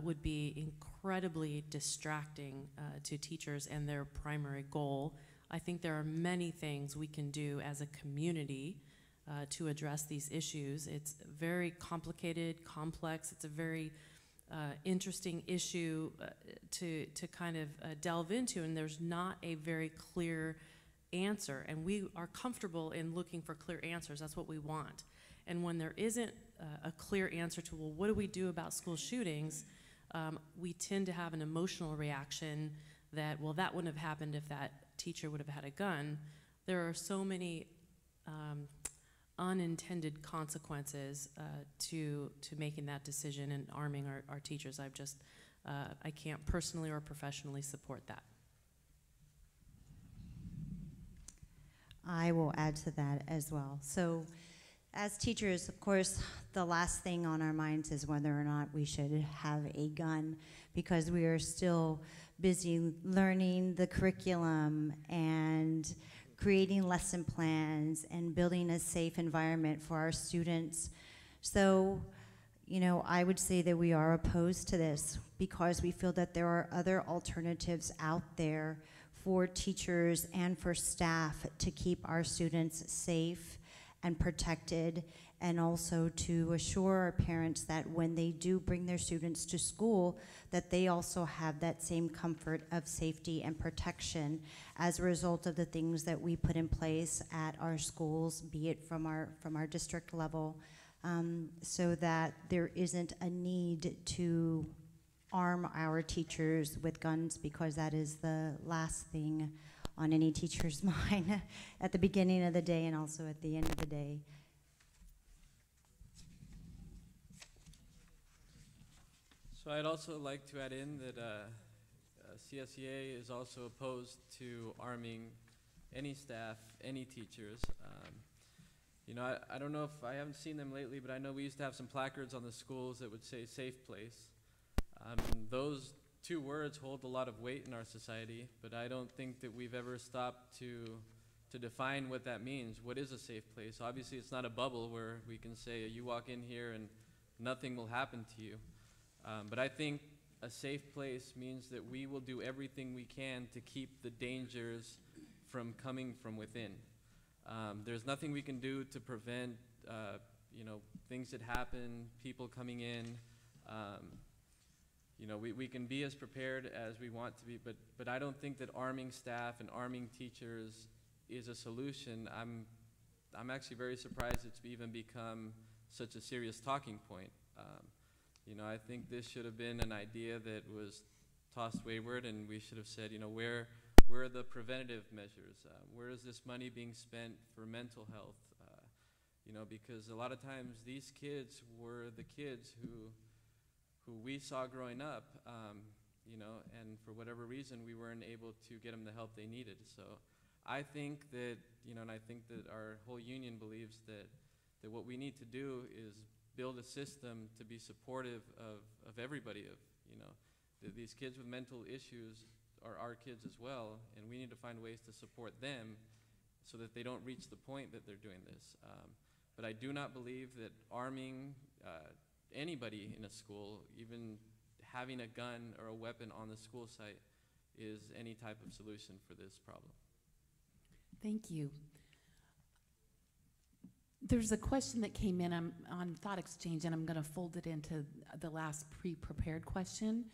would be incredibly distracting to teachers and their primary goal. I think there are many things we can do as a community to address these issues. It's very complicated, complex. It's a very interesting issue to kind of delve into, and there's not a very clear answer, and we are comfortable in looking for clear answers. That's what we want. And when there isn't a clear answer to, well, what do we do about school shootings, we tend to have an emotional reaction that, well, that wouldn't have happened if that teacher would have had a gun. There are so many unintended consequences to making that decision and arming our teachers. I can't personally or professionally support that. I will add to that as well. So as teachers, of course, the last thing on our minds is whether or not we should have a gun, because we are still busy learning the curriculum and creating lesson plans and building a safe environment for our students. So, I would say that we are opposed to this because we feel that there are other alternatives out there for teachers and for staff to keep our students safe and protected, and also to assure our parents that when they do bring their students to school, that they also have that same comfort of safety and protection as a result of the things that we put in place at our schools, be it from our district level, so that there isn't a need to arm our teachers with guns, because that is the last thing on any teacher's mind at the beginning of the day and also at the end of the day. So I'd also like to add in that CSEA is also opposed to arming any staff, any teachers. You know, I don't know if I haven't seen them lately, but I know we used to have some placards on the schools that would say "safe place." Those two words hold a lot of weight in our society, but I don't think that we've ever stopped to define what that means. What is a safe place? Obviously, it's not a bubble where we can say you walk in here and nothing will happen to you. But I think a safe place means that we will do everything we can to keep the dangers from coming from within. There's nothing we can do to prevent, you know, things that happen, people coming in. You know, we can be as prepared as we want to be, but I don't think that arming staff and arming teachers is a solution. I'm actually very surprised it's even become such a serious talking point. You know, I think this should have been an idea that was tossed wayward, and we should have said, you know, where are the preventative measures? Where is this money being spent for mental health? You know, because a lot of times these kids were the kids who we saw growing up, you know, and for whatever reason we weren't able to get them the help they needed. So I think that, you know, and I think that our whole union believes that what we need to do is build a system to be supportive of everybody, you know, these kids with mental issues are our kids as well, and we need to find ways to support them so that they don't reach the point that they're doing this. But I do not believe that arming anybody in a school, even having a gun or a weapon on the school site, is any type of solution for this problem. Thank you. There's a question that came in on Thought Exchange, and I'm going to fold it into the last pre-prepared question.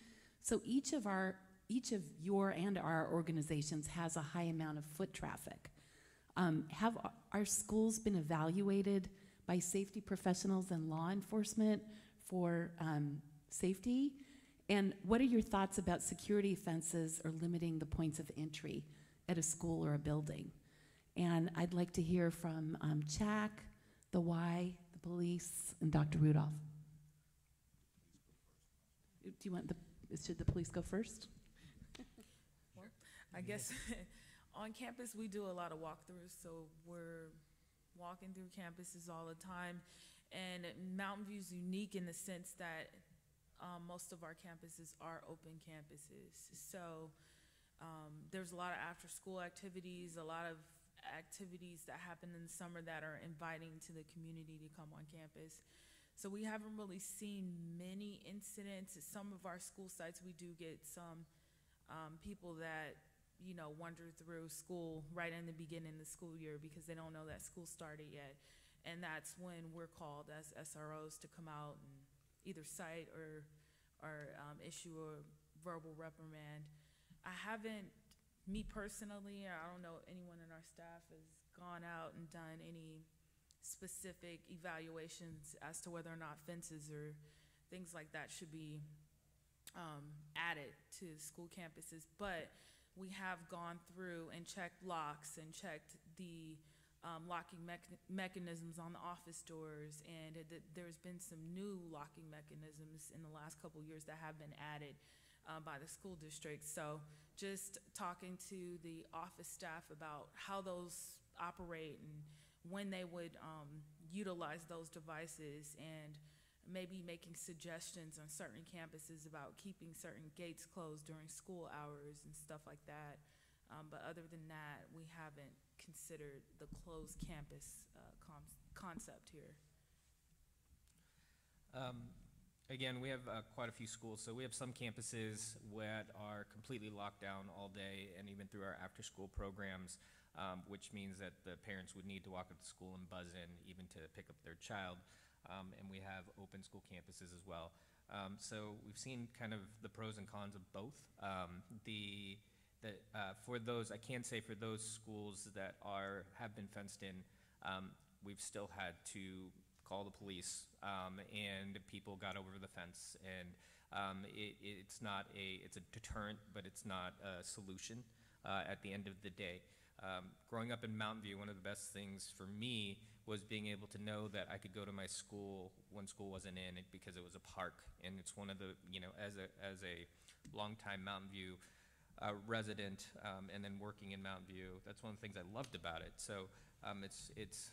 So each of your and our organizations has a high amount of foot traffic. Have our schools been evaluated by safety professionals and law enforcement for safety? And what are your thoughts about security fences or limiting the points of entry at a school or a building? And I'd like to hear from CHAC, the Y, the police, and Dr. Rudolph. Do you want should the police go first? Well, I guess on campus we do a lot of walkthroughs, so we're walking through campuses all the time. And Mountain View's unique in the sense that most of our campuses are open campuses. So there's a lot of after-school activities, a lot of activities that happen in the summer that are inviting to the community to come on campus. So we haven't really seen many incidents. At some of our school sites, we do get some people that, you know, wander through school right in the beginning of the school year because they don't know that school started yet. And that's when we're called as SROs to come out and either cite or issue a verbal reprimand. I haven't, me personally, I don't know anyone in our staff has gone out and done any specific evaluations as to whether or not fences or things like that should be added to school campuses. But we have gone through and checked locks and checked the locking mechanisms on the office doors, and there's been some new locking mechanisms in the last couple years that have been added by the school district. So just talking to the office staff about how those operate and when they would utilize those devices, and maybe making suggestions on certain campuses about keeping certain gates closed during school hours and stuff like that. But other than that, we haven't considered the closed campus concept here. Again, we have quite a few schools. So we have some campuses that are completely locked down all day and even through our after-school programs, which means that the parents would need to walk up to school and buzz in even to pick up their child. And we have open school campuses as well. So we've seen kind of the pros and cons of both. For those, I can say for those schools that have been fenced in, we've still had to call the police, and people got over the fence. And it's a deterrent, but it's not a solution at the end of the day. Growing up in Mountain View, one of the best things for me was being able to know that I could go to my school when school wasn't in it because it was a park. And it's one of the, as a longtime Mountain View resident, and then working in Mountain View, that's one of the things I loved about it. So it's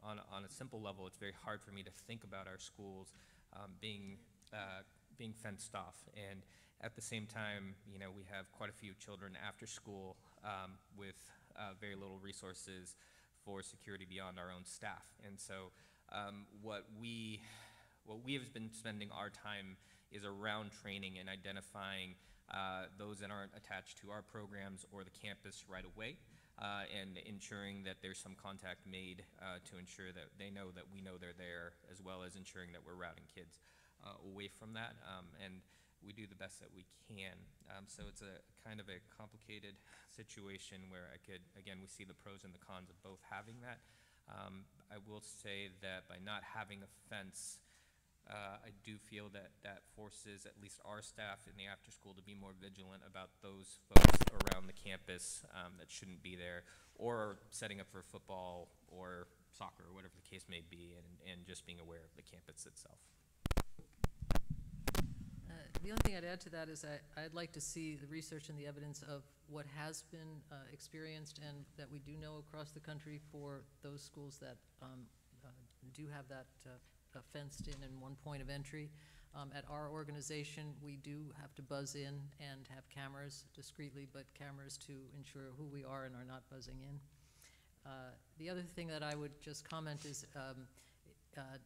on a simple level, it's very hard for me to think about our schools being fenced off. And at the same time, we have quite a few children after school with very little resources for security beyond our own staff. And so what we have been spending our time is around training and identifying those that aren't attached to our programs or the campus right away, and ensuring that there's some contact made to ensure that they know that we know they're there, as well as ensuring that we're routing kids away from that. And we do the best that we can. So it's a kind of a complicated situation where again, we see the pros and the cons of both having that. I will say that by not having a fence, I do feel that that forces at least our staff in the after school to be more vigilant about those folks around the campus that shouldn't be there, or setting up for football or soccer or whatever the case may be, and just being aware of the campus itself. The only thing I'd add to that is I'd like to see the research and the evidence of what has been experienced and that we do know across the country for those schools that do have that fenced in and one point of entry. At our organization, we do have to buzz in and have cameras discreetly, but cameras to ensure who we are and are not buzzing in. The other thing that I would just comment is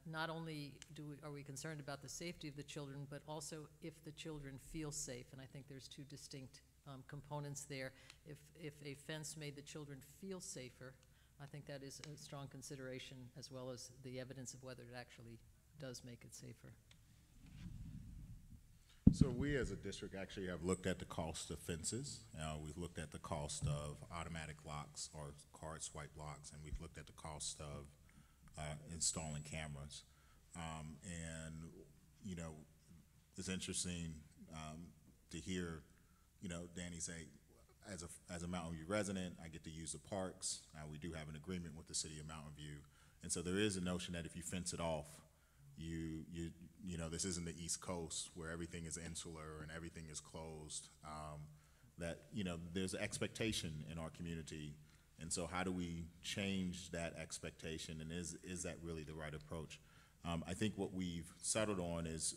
not only are we concerned about the safety of the children, but also if the children feel safe, and I think there's two distinct components there. If a fence made the children feel safer, I think that is a strong consideration, as well as the evidence of whether it actually does make it safer. So we as a district actually have looked at the cost of fences. We've looked at the cost of automatic locks or card swipe locks, and we've looked at the cost of installing cameras. And, it's interesting to hear, Danny say, as a Mountain View resident, I get to use the parks. We do have an agreement with the city of Mountain View. And so there is a notion that if you fence it off, this isn't the East Coast where everything is insular and everything is closed, that, there's an expectation in our community. And so how do we change that expectation, and is that really the right approach? I think what we've settled on is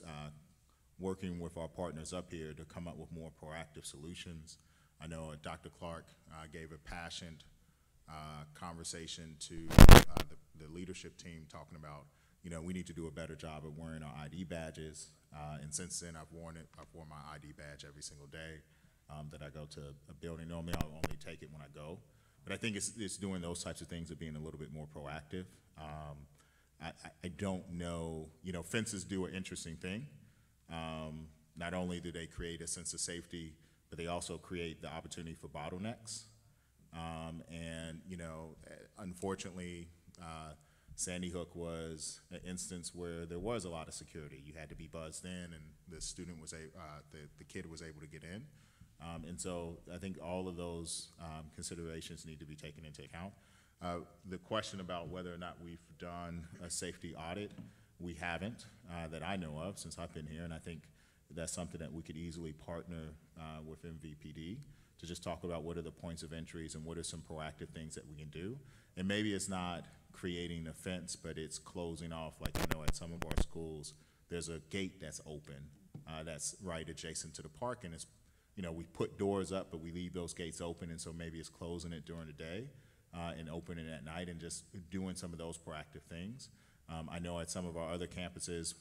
working with our partners up here to come up with more proactive solutions. I know Dr. Clark gave a passionate conversation to the leadership team talking about, we need to do a better job of wearing our ID badges. And since then, I've worn my ID badge every single day that I go to a building. Normally, I'll only take it when I go. But I think it's doing those types of things of being a little bit more proactive. I don't know, fences do an interesting thing. Not only do they create a sense of safety, but they also create the opportunity for bottlenecks. And, unfortunately, Sandy Hook was an instance where there was a lot of security. You had to be buzzed in, and the student was the kid was able to get in. And so I think all of those considerations need to be taken into account. The question about whether or not we've done a safety audit, we haven't, that I know of since I've been here, and I think that's something that we could easily partner with MVPD to just talk about what are the points of entries and what are some proactive things that we can do. And maybe it's not creating a fence, but it's closing off, like I know at some of our schools, there's a gate that's open that's right adjacent to the park, and it's, we put doors up, but we leave those gates open, and so maybe it's closing it during the day and opening it at night, and just doing some of those proactive things. I know at some of our other campuses,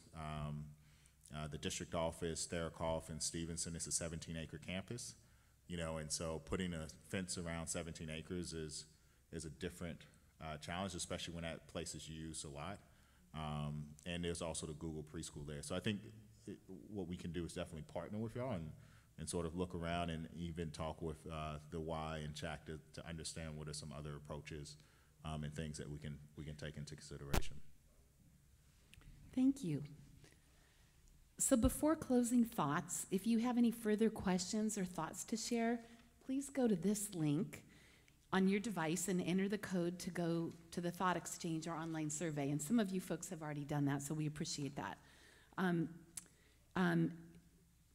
the district office, Therakoff and Stevenson, is a 17-acre campus, and so putting a fence around 17 acres is a different challenge, especially when that place is used a lot. And there's also the Google preschool there. So I think what we can do is definitely partner with y'all and sort of look around and even talk with the Y and CHAC to understand what are some other approaches and things that we can take into consideration. Thank you. So before closing thoughts, if you have any further questions or thoughts to share, please go to this link on your device and enter the code to go to the Thought Exchange, our online survey. And some of you folks have already done that, so we appreciate that.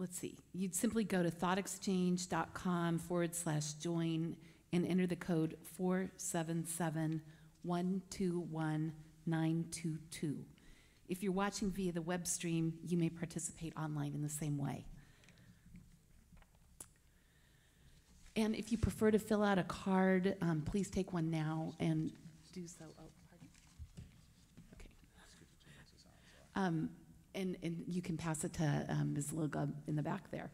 Let's see. You'd simply go to thoughtexchange.com/join and enter the code 477-121-922. If you're watching via the web stream, you may participate online in the same way. And if you prefer to fill out a card, please take one now and do so. Oh, pardon? Okay. And you can pass it to Ms. Luga in the back there.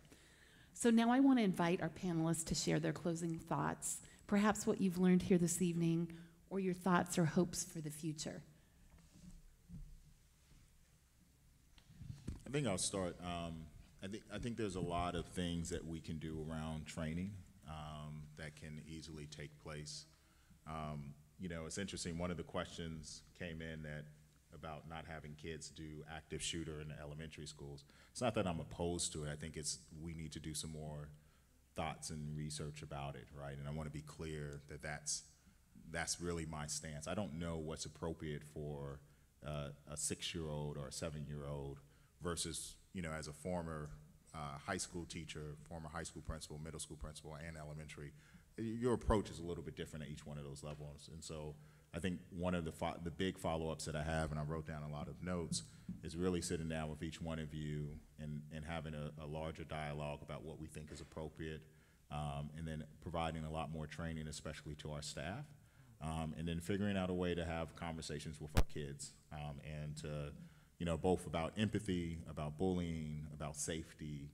So now I want to invite our panelists to share their closing thoughts, perhaps what you've learned here this evening, or your thoughts or hopes for the future. I think I'll start. I think there's a lot of things that we can do around training that can easily take place. You know, it's interesting. One of the questions came in that about not having kids do active shooter in the elementary schools. It's not that I'm opposed to it. I think we need to do some more thoughts and research about it, right? And I want to be clear that that's really my stance. I don't know what's appropriate for a 6-year-old or a 7-year-old versus, you know, as a former high school teacher, former high school principal, middle school principal, and elementary, your approach is a little bit different at each one of those levels. And so I think one of the big follow-ups that I have, and I wrote down a lot of notes, is really sitting down with each one of you and having a larger dialogue about what we think is appropriate, and then providing a lot more training, especially to our staff, and then figuring out a way to have conversations with our kids, and to, you know, both about empathy, about bullying, about safety,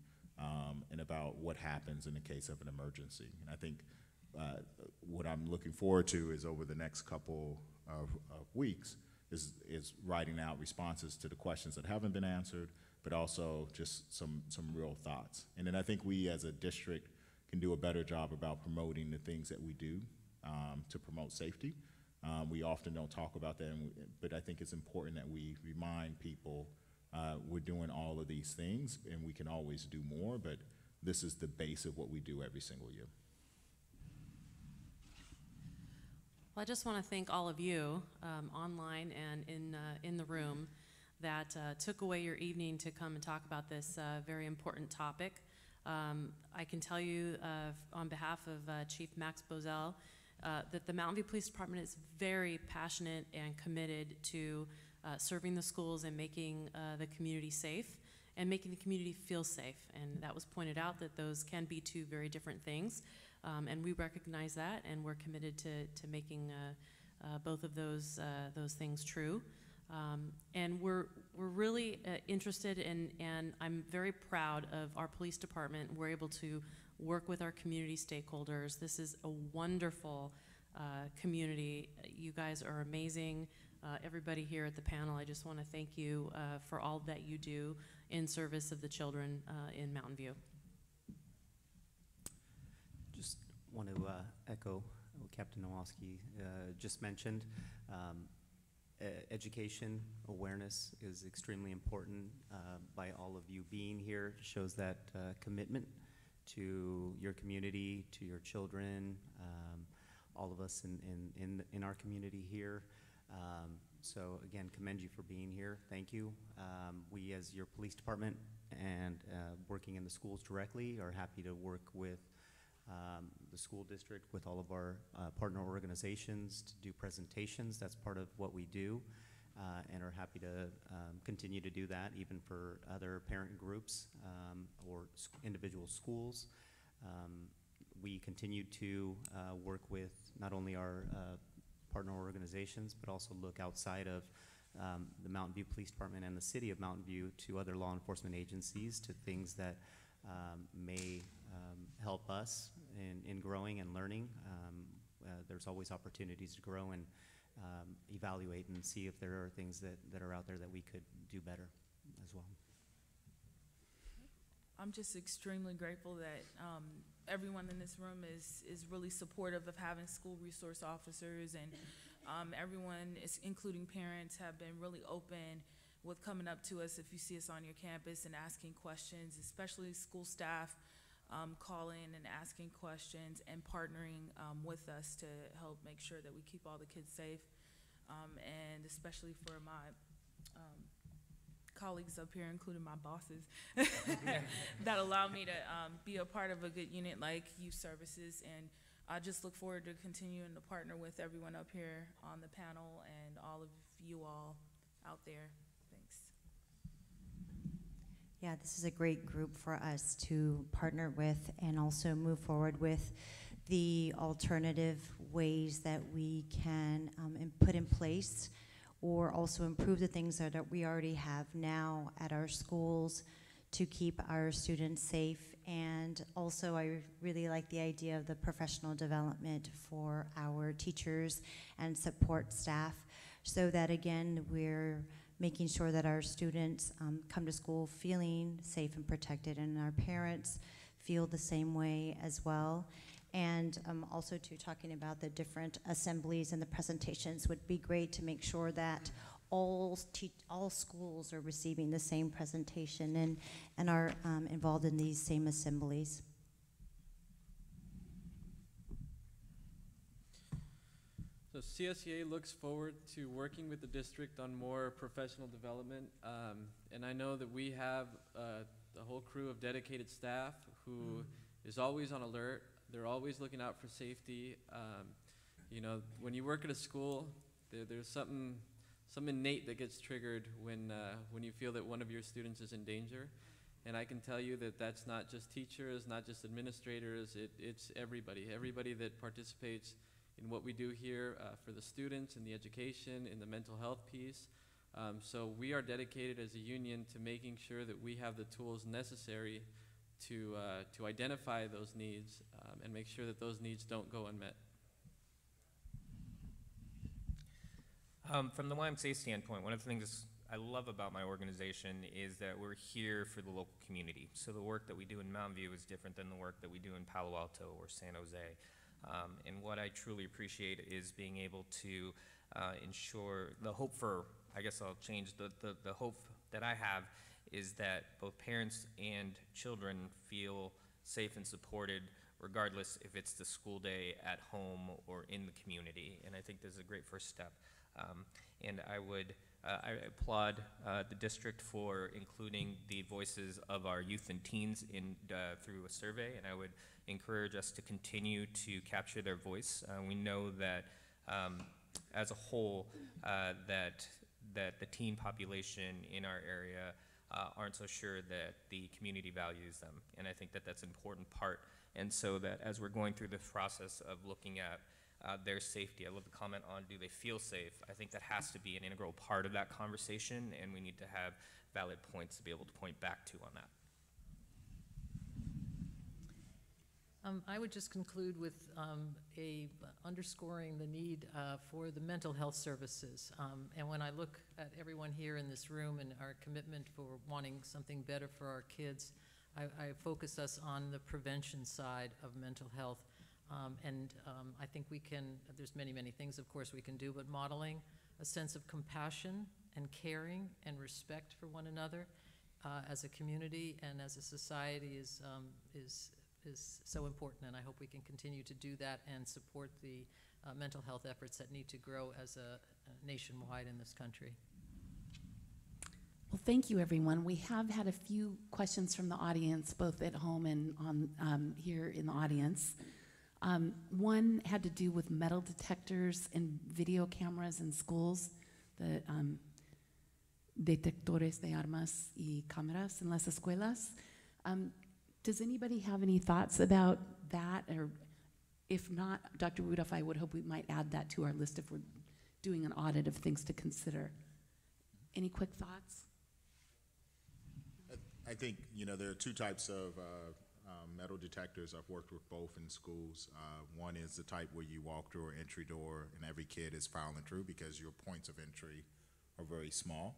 and about what happens in the case of an emergency. And I think what I'm looking forward to is over the next couple of weeks is writing out responses to the questions that haven't been answered, but also just some real thoughts. And then I think we as a district can do a better job about promoting the things that we do to promote safety. We often don't talk about that, but I think it's important that we remind people we're doing all of these things, and we can always do more, but this is the base of what we do every single year. Well, I just want to thank all of you online and in the room that took away your evening to come and talk about this very important topic. I can tell you on behalf of Chief Max Bozell that the Mountain View Police Department is very passionate and committed to serving the schools and making the community safe and making the community feel safe. And that was pointed out that those can be two very different things. And we recognize that, and we're committed to making both of those things true. And we're really interested in, and I'm very proud of our police department. We're able to work with our community stakeholders. This is a wonderful community. You guys are amazing. Everybody here at the panel, I just want to thank you for all that you do in service of the children in Mountain View. Just want to echo what Captain Nowalski just mentioned. Education, awareness is extremely important. By all of you being here shows that commitment to your community, to your children, all of us in our community here. So again, commend you for being here. Thank you. We as your police department and working in the schools directly are happy to work with the school district, with all of our partner organizations to do presentations. That's part of what we do, and are happy to continue to do that even for other parent groups or individual schools. We continue to work with not only our partner organizations, but also look outside of the Mountain View Police Department and the city of Mountain View to other law enforcement agencies, to things that may help us in growing and learning. There's always opportunities to grow and evaluate and see if there are things that are out there that we could do better as well. I'm just extremely grateful that everyone in this room is really supportive of having school resource officers, and everyone, including parents, have been really open with coming up to us if you see us on your campus and asking questions, especially school staff. calling and asking questions and partnering with us to help make sure that we keep all the kids safe. And especially for my colleagues up here, including my bosses, that allow me to be a part of a good unit like Youth Services. And I just look forward to continuing to partner with everyone up here on the panel and all of you all out there. Thanks. Yeah, this is a great group for us to partner with and also move forward with the alternative ways that we can put in place or also improve the things that we already have now at our schools to keep our students safe. And also I really like the idea of the professional development for our teachers and support staff so that, again, we're making sure that our students come to school feeling safe and protected, and our parents feel the same way as well. And also too, talking about the different assemblies and the presentations would be great to make sure that all schools are receiving the same presentation and are involved in these same assemblies. So CSEA looks forward to working with the district on more professional development. And I know that we have a whole crew of dedicated staff who is always on alert. They're always looking out for safety. You know, when you work at a school, there's something innate that gets triggered when you feel that one of your students is in danger. And I can tell you that that's not just teachers, not just administrators, it's everybody that participates in what we do here for the students, in the education, in the mental health piece. So we are dedicated as a union to making sure that we have the tools necessary to identify those needs and make sure that those needs don't go unmet. From the YMCA standpoint, one of the things I love about my organization is that we're here for the local community. So the work that we do in Mountain View is different than the work that we do in Palo Alto or San Jose. And what I truly appreciate is being able to ensure the hope for, I guess I'll change, the hope that I have is that both parents and children feel safe and supported regardless if it's the school day at home or in the community. And I think this is a great first step. And I applaud the district for including the voices of our youth and teens through a survey, and I would encourage us to continue to capture their voice. We know that as a whole, that the teen population in our area aren't so sure that the community values them, and I think that that's an important part. And so that as we're going through this process of looking at their safety, I love the comment on do they feel safe. I think that has to be an integral part of that conversation, and we need to have valid points to be able to point back to on that. I would just conclude with underscoring the need for the mental health services. And when I look at everyone here in this room and our commitment for wanting something better for our kids, I focus us on the prevention side of mental health. I think we can, there's many, many things, of course, we can do, but modeling a sense of compassion and caring and respect for one another as a community and as a society is so important, and I hope we can continue to do that and support the mental health efforts that need to grow as a nationwide in this country. Well, thank you, everyone. We have had a few questions from the audience, both at home and on here in the audience. One had to do with metal detectors and video cameras in schools, the detectores de armas y cámaras en las escuelas. Does anybody have any thoughts about that? Or if not, Dr. Rudolph, I would hope we might add that to our list if we're doing an audit of things to consider. Any quick thoughts? I think, you know, there are two types of metal detectors. I've worked with both in schools. One is the type where you walk through an entry door and every kid is filing through because your points of entry are very small.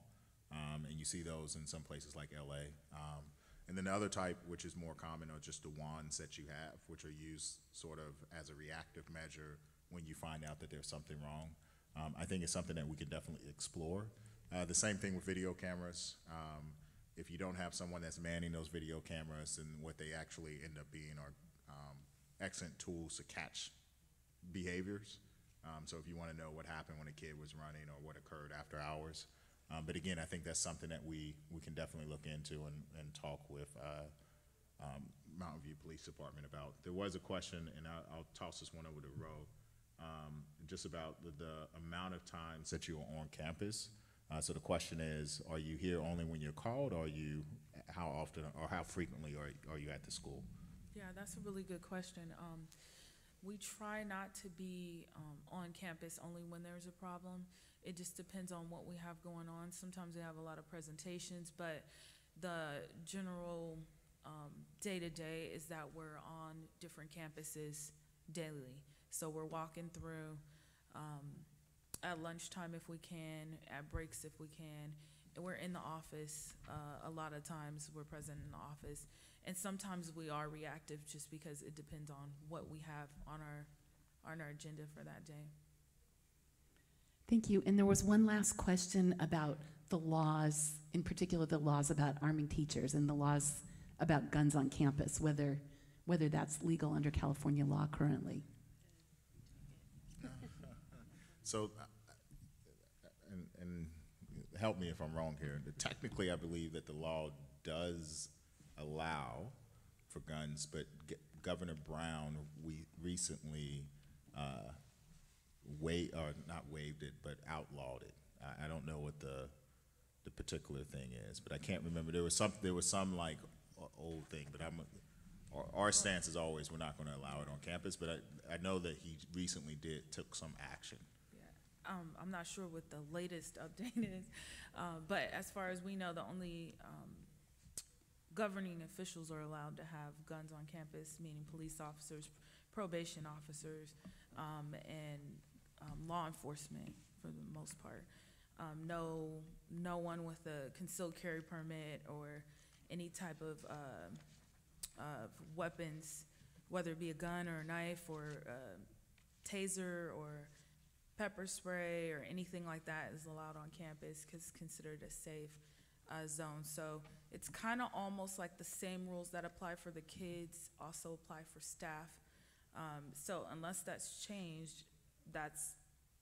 And you see those in some places like LA. And then the other type, which is more common, are just the wands that you have, which are used sort of as a reactive measure when you find out that there's something wrong. I think it's something that we can definitely explore. The same thing with video cameras. if you don't have someone that's manning those video cameras, and what they actually end up being are excellent tools to catch behaviors. So if you want to know what happened when a kid was running or what occurred after hours. But again, I think that's something that we can definitely look into and talk with Mountain View Police Department about. There was a question, and I'll toss this one over to Ro, just about the amount of times that you are on campus. So the question is, are you here only when you're called, or how often or how frequently are you at the school? Yeah, that's a really good question. We try not to be on campus only when there's a problem. It just depends on what we have going on. Sometimes we have a lot of presentations, but the general day-to-day is that we're on different campuses daily. So we're walking through at lunchtime if we can, at breaks if we can. And we're in the office. A lot of times we're present in the office. And sometimes we are reactive just because it depends on what we have on our agenda for that day. Thank you. And there was one last question about the laws, in particular the laws about arming teachers and the laws about guns on campus, whether that's legal under California law currently. So, and help me if I'm wrong here. Technically, I believe that the law does allow for guns, but Governor Brown, we recently not waived it, but outlawed it. I don't know what the particular thing is, but I can't remember. There was some like old thing, but our stance is always we're not going to allow it on campus. But I know that he recently took some action. Yeah, I'm not sure what the latest update is, but as far as we know, the only governing officials are allowed to have guns on campus, meaning police officers, probation officers, and law enforcement for the most part. No one with a concealed carry permit or any type of weapons, whether it be a gun or a knife or a taser or pepper spray or anything like that is allowed on campus because it's considered a safe zone. So it's kind of almost like the same rules that apply for the kids also apply for staff. So unless that's changed, that's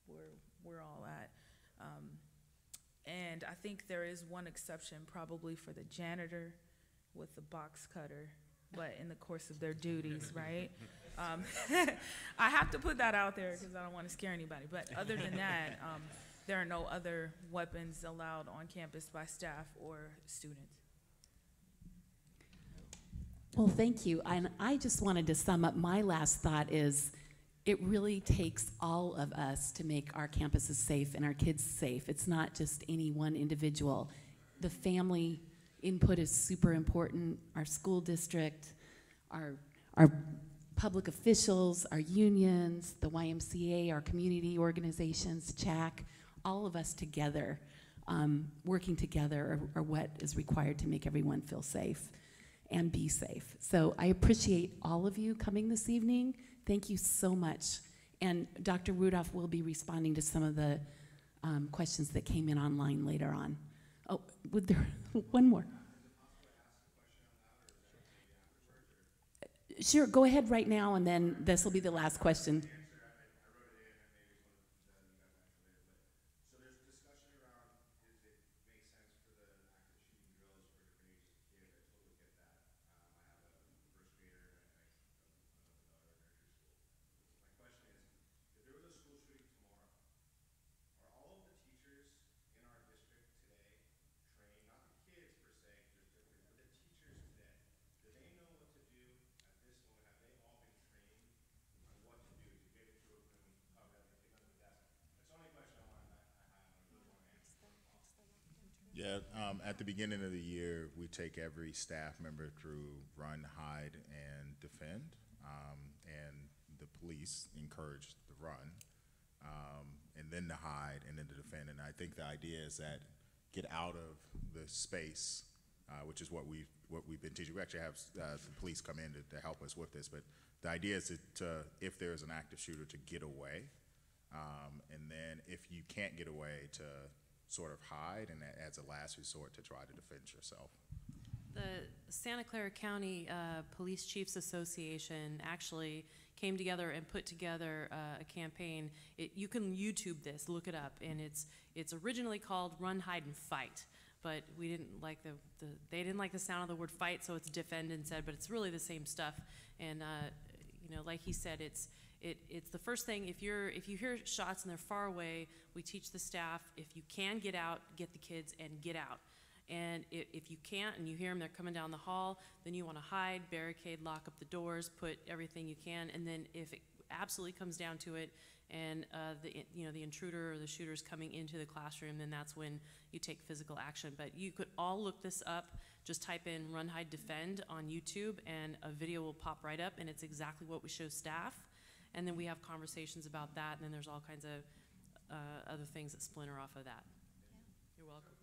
where we're all at. And I think there is one exception probably for the janitor with the box cutter, but in the course of their duties, right? I have to put that out there because I don't want to scare anybody. But other than that, there are no other weapons allowed on campus by staff or students. Well, thank you. And I just wanted to sum up my last thought is it really takes all of us to make our campuses safe and our kids safe. It's not just any one individual. The family input is super important. Our school district, our public officials, our unions, the YMCA, our community organizations, CHAC, all of us together, working together are what is required to make everyone feel safe and be safe. So I appreciate all of you coming this evening. Thank you so much. And Dr. Rudolph will be responding to some of the questions that came in online later on. Oh, would there, one more. Sure, go ahead right now, and then this will be the last question. Yeah, at the beginning of the year, we take every staff member through Run, Hide, and Defend, and the police encourage the run, and then the hide, and then the defend. And I think the idea is that get out of the space, which is what we've been teaching. We actually have the police come in to help us with this, but the idea is to if there's an active shooter, to get away, and then if you can't get away, to sort of hide and as a last resort to try to defend yourself. The Santa Clara County Police Chiefs Association actually came together and put together a campaign. You can YouTube this, look it up, and it's originally called Run, Hide, and Fight. But we didn't like they didn't like the sound of the word fight, so it's defend instead. But it's really the same stuff. And you know, like he said, it's the first thing. If you hear shots and they're far away, we teach the staff, if you can get out, get the kids and get out. And if you can't and you hear them, they're coming down the hall, then you want to hide, barricade, lock up the doors, put everything you can. And then if it absolutely comes down to it, and the intruder or the shooter is coming into the classroom, then that's when you take physical action. But you could all look this up. Just type in Run, Hide, Defend on YouTube, and a video will pop right up, and it's exactly what we show staff. And then we have conversations about that, and then there's all kinds of other things that splinter off of that. You're welcome.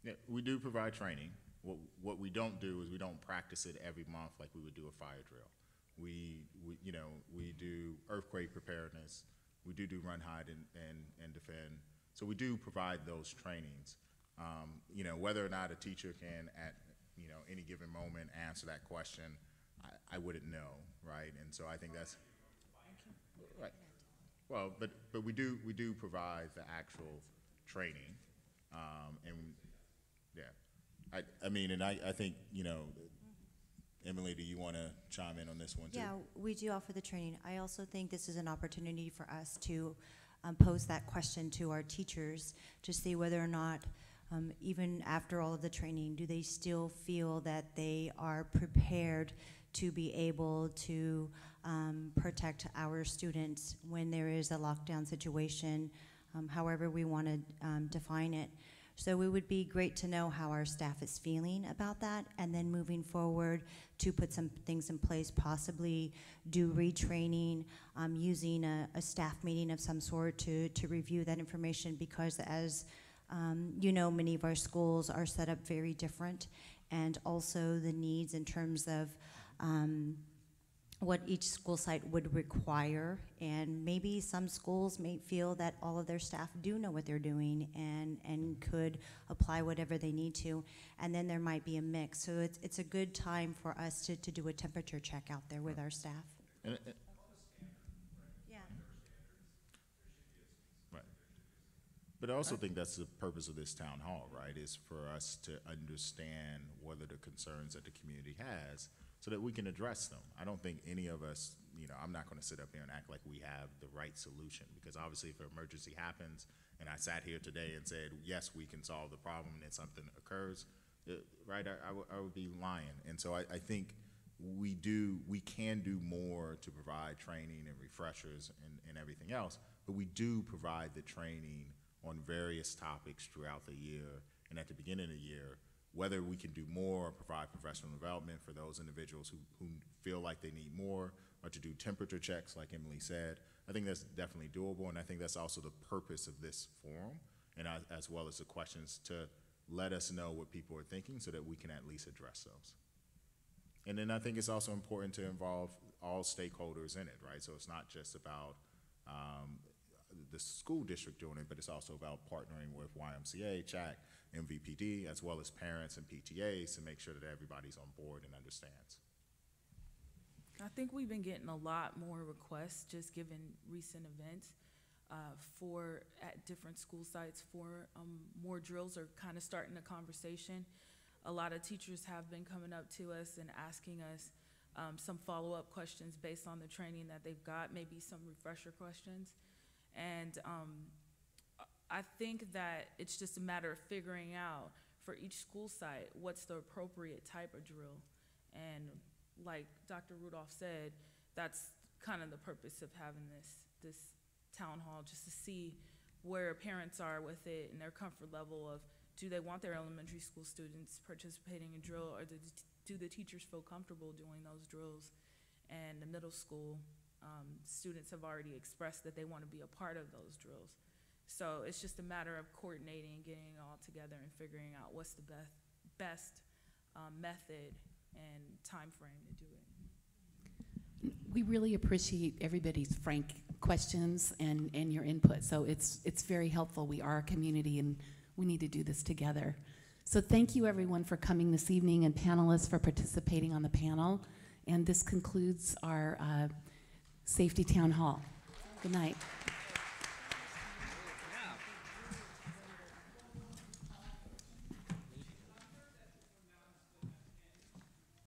Yeah, we do provide training. What we don't do is we don't practice it every month like we would do a fire drill. We do earthquake preparedness. We do run, hide, and defend. So we do provide those trainings. Whether or not a teacher can at any given moment answer that question, I wouldn't know, right? And so I think that's right. Well, but we do provide the actual training, and yeah, I think Emily, do you want to chime in on this one too? Yeah, we do offer the training. I also think this is an opportunity for us to pose that question to our teachers to see whether or not, even after all of the training, do they still feel that they are prepared to be able to protect our students when there is a lockdown situation, however we want to define it. So it would be great to know how our staff is feeling about that, and then moving forward to put some things in place, possibly do retraining, using a staff meeting of some sort to review that information, because as many of our schools are set up very different, and also the needs in terms of what each school site would require, and maybe some schools may feel that all of their staff do know what they're doing and could apply whatever they need to, and then there might be a mix. So it's a good time for us to do a temperature check out there with our staff. And Yeah. right. But I also think that's the purpose of this town hall, right, is for us to understand what are the concerns that the community has so that we can address them. I don't think any of us, I'm not going to sit up here and act like we have the right solution, because obviously if an emergency happens and I sat here today and said, yes, we can solve the problem, and something occurs, right, I would be lying. And so I think we can do more to provide training and refreshers and everything else, but we do provide the training on various topics throughout the year and at the beginning of the year. Whether we can do more or provide professional development for those individuals who feel like they need more, or to do temperature checks, like Emily said, I think that's definitely doable, and I think that's also the purpose of this forum, and as well as the questions, to let us know what people are thinking so that we can at least address those. And then I think it's also important to involve all stakeholders in it, right? So it's not just about the school district doing it, but it's also about partnering with YMCA, CHAC, MVPD, as well as parents and PTAs to make sure that everybody's on board and understands. I think we've been getting a lot more requests, just given recent events, at different school sites for more drills, or kind of starting the conversation. A lot of teachers have been coming up to us and asking us some follow-up questions based on the training that they've got, maybe some refresher questions. And I think that it's just a matter of figuring out for each school site what's the appropriate type of drill. And like Dr. Rudolph said, that's kind of the purpose of having this town hall, just to see where parents are with it and their comfort level of, do they want their elementary school students participating in drill, or do the teachers feel comfortable doing those drills? And the middle school students have already expressed that they want to be a part of those drills. So it's just a matter of coordinating, getting it all together, and figuring out what's the best method and time frame to do it. We really appreciate everybody's frank questions and your input. So it's very helpful. We are a community, and we need to do this together. So thank you, everyone, for coming this evening, and panelists for participating on the panel. And this concludes our Safety Town Hall. Good night.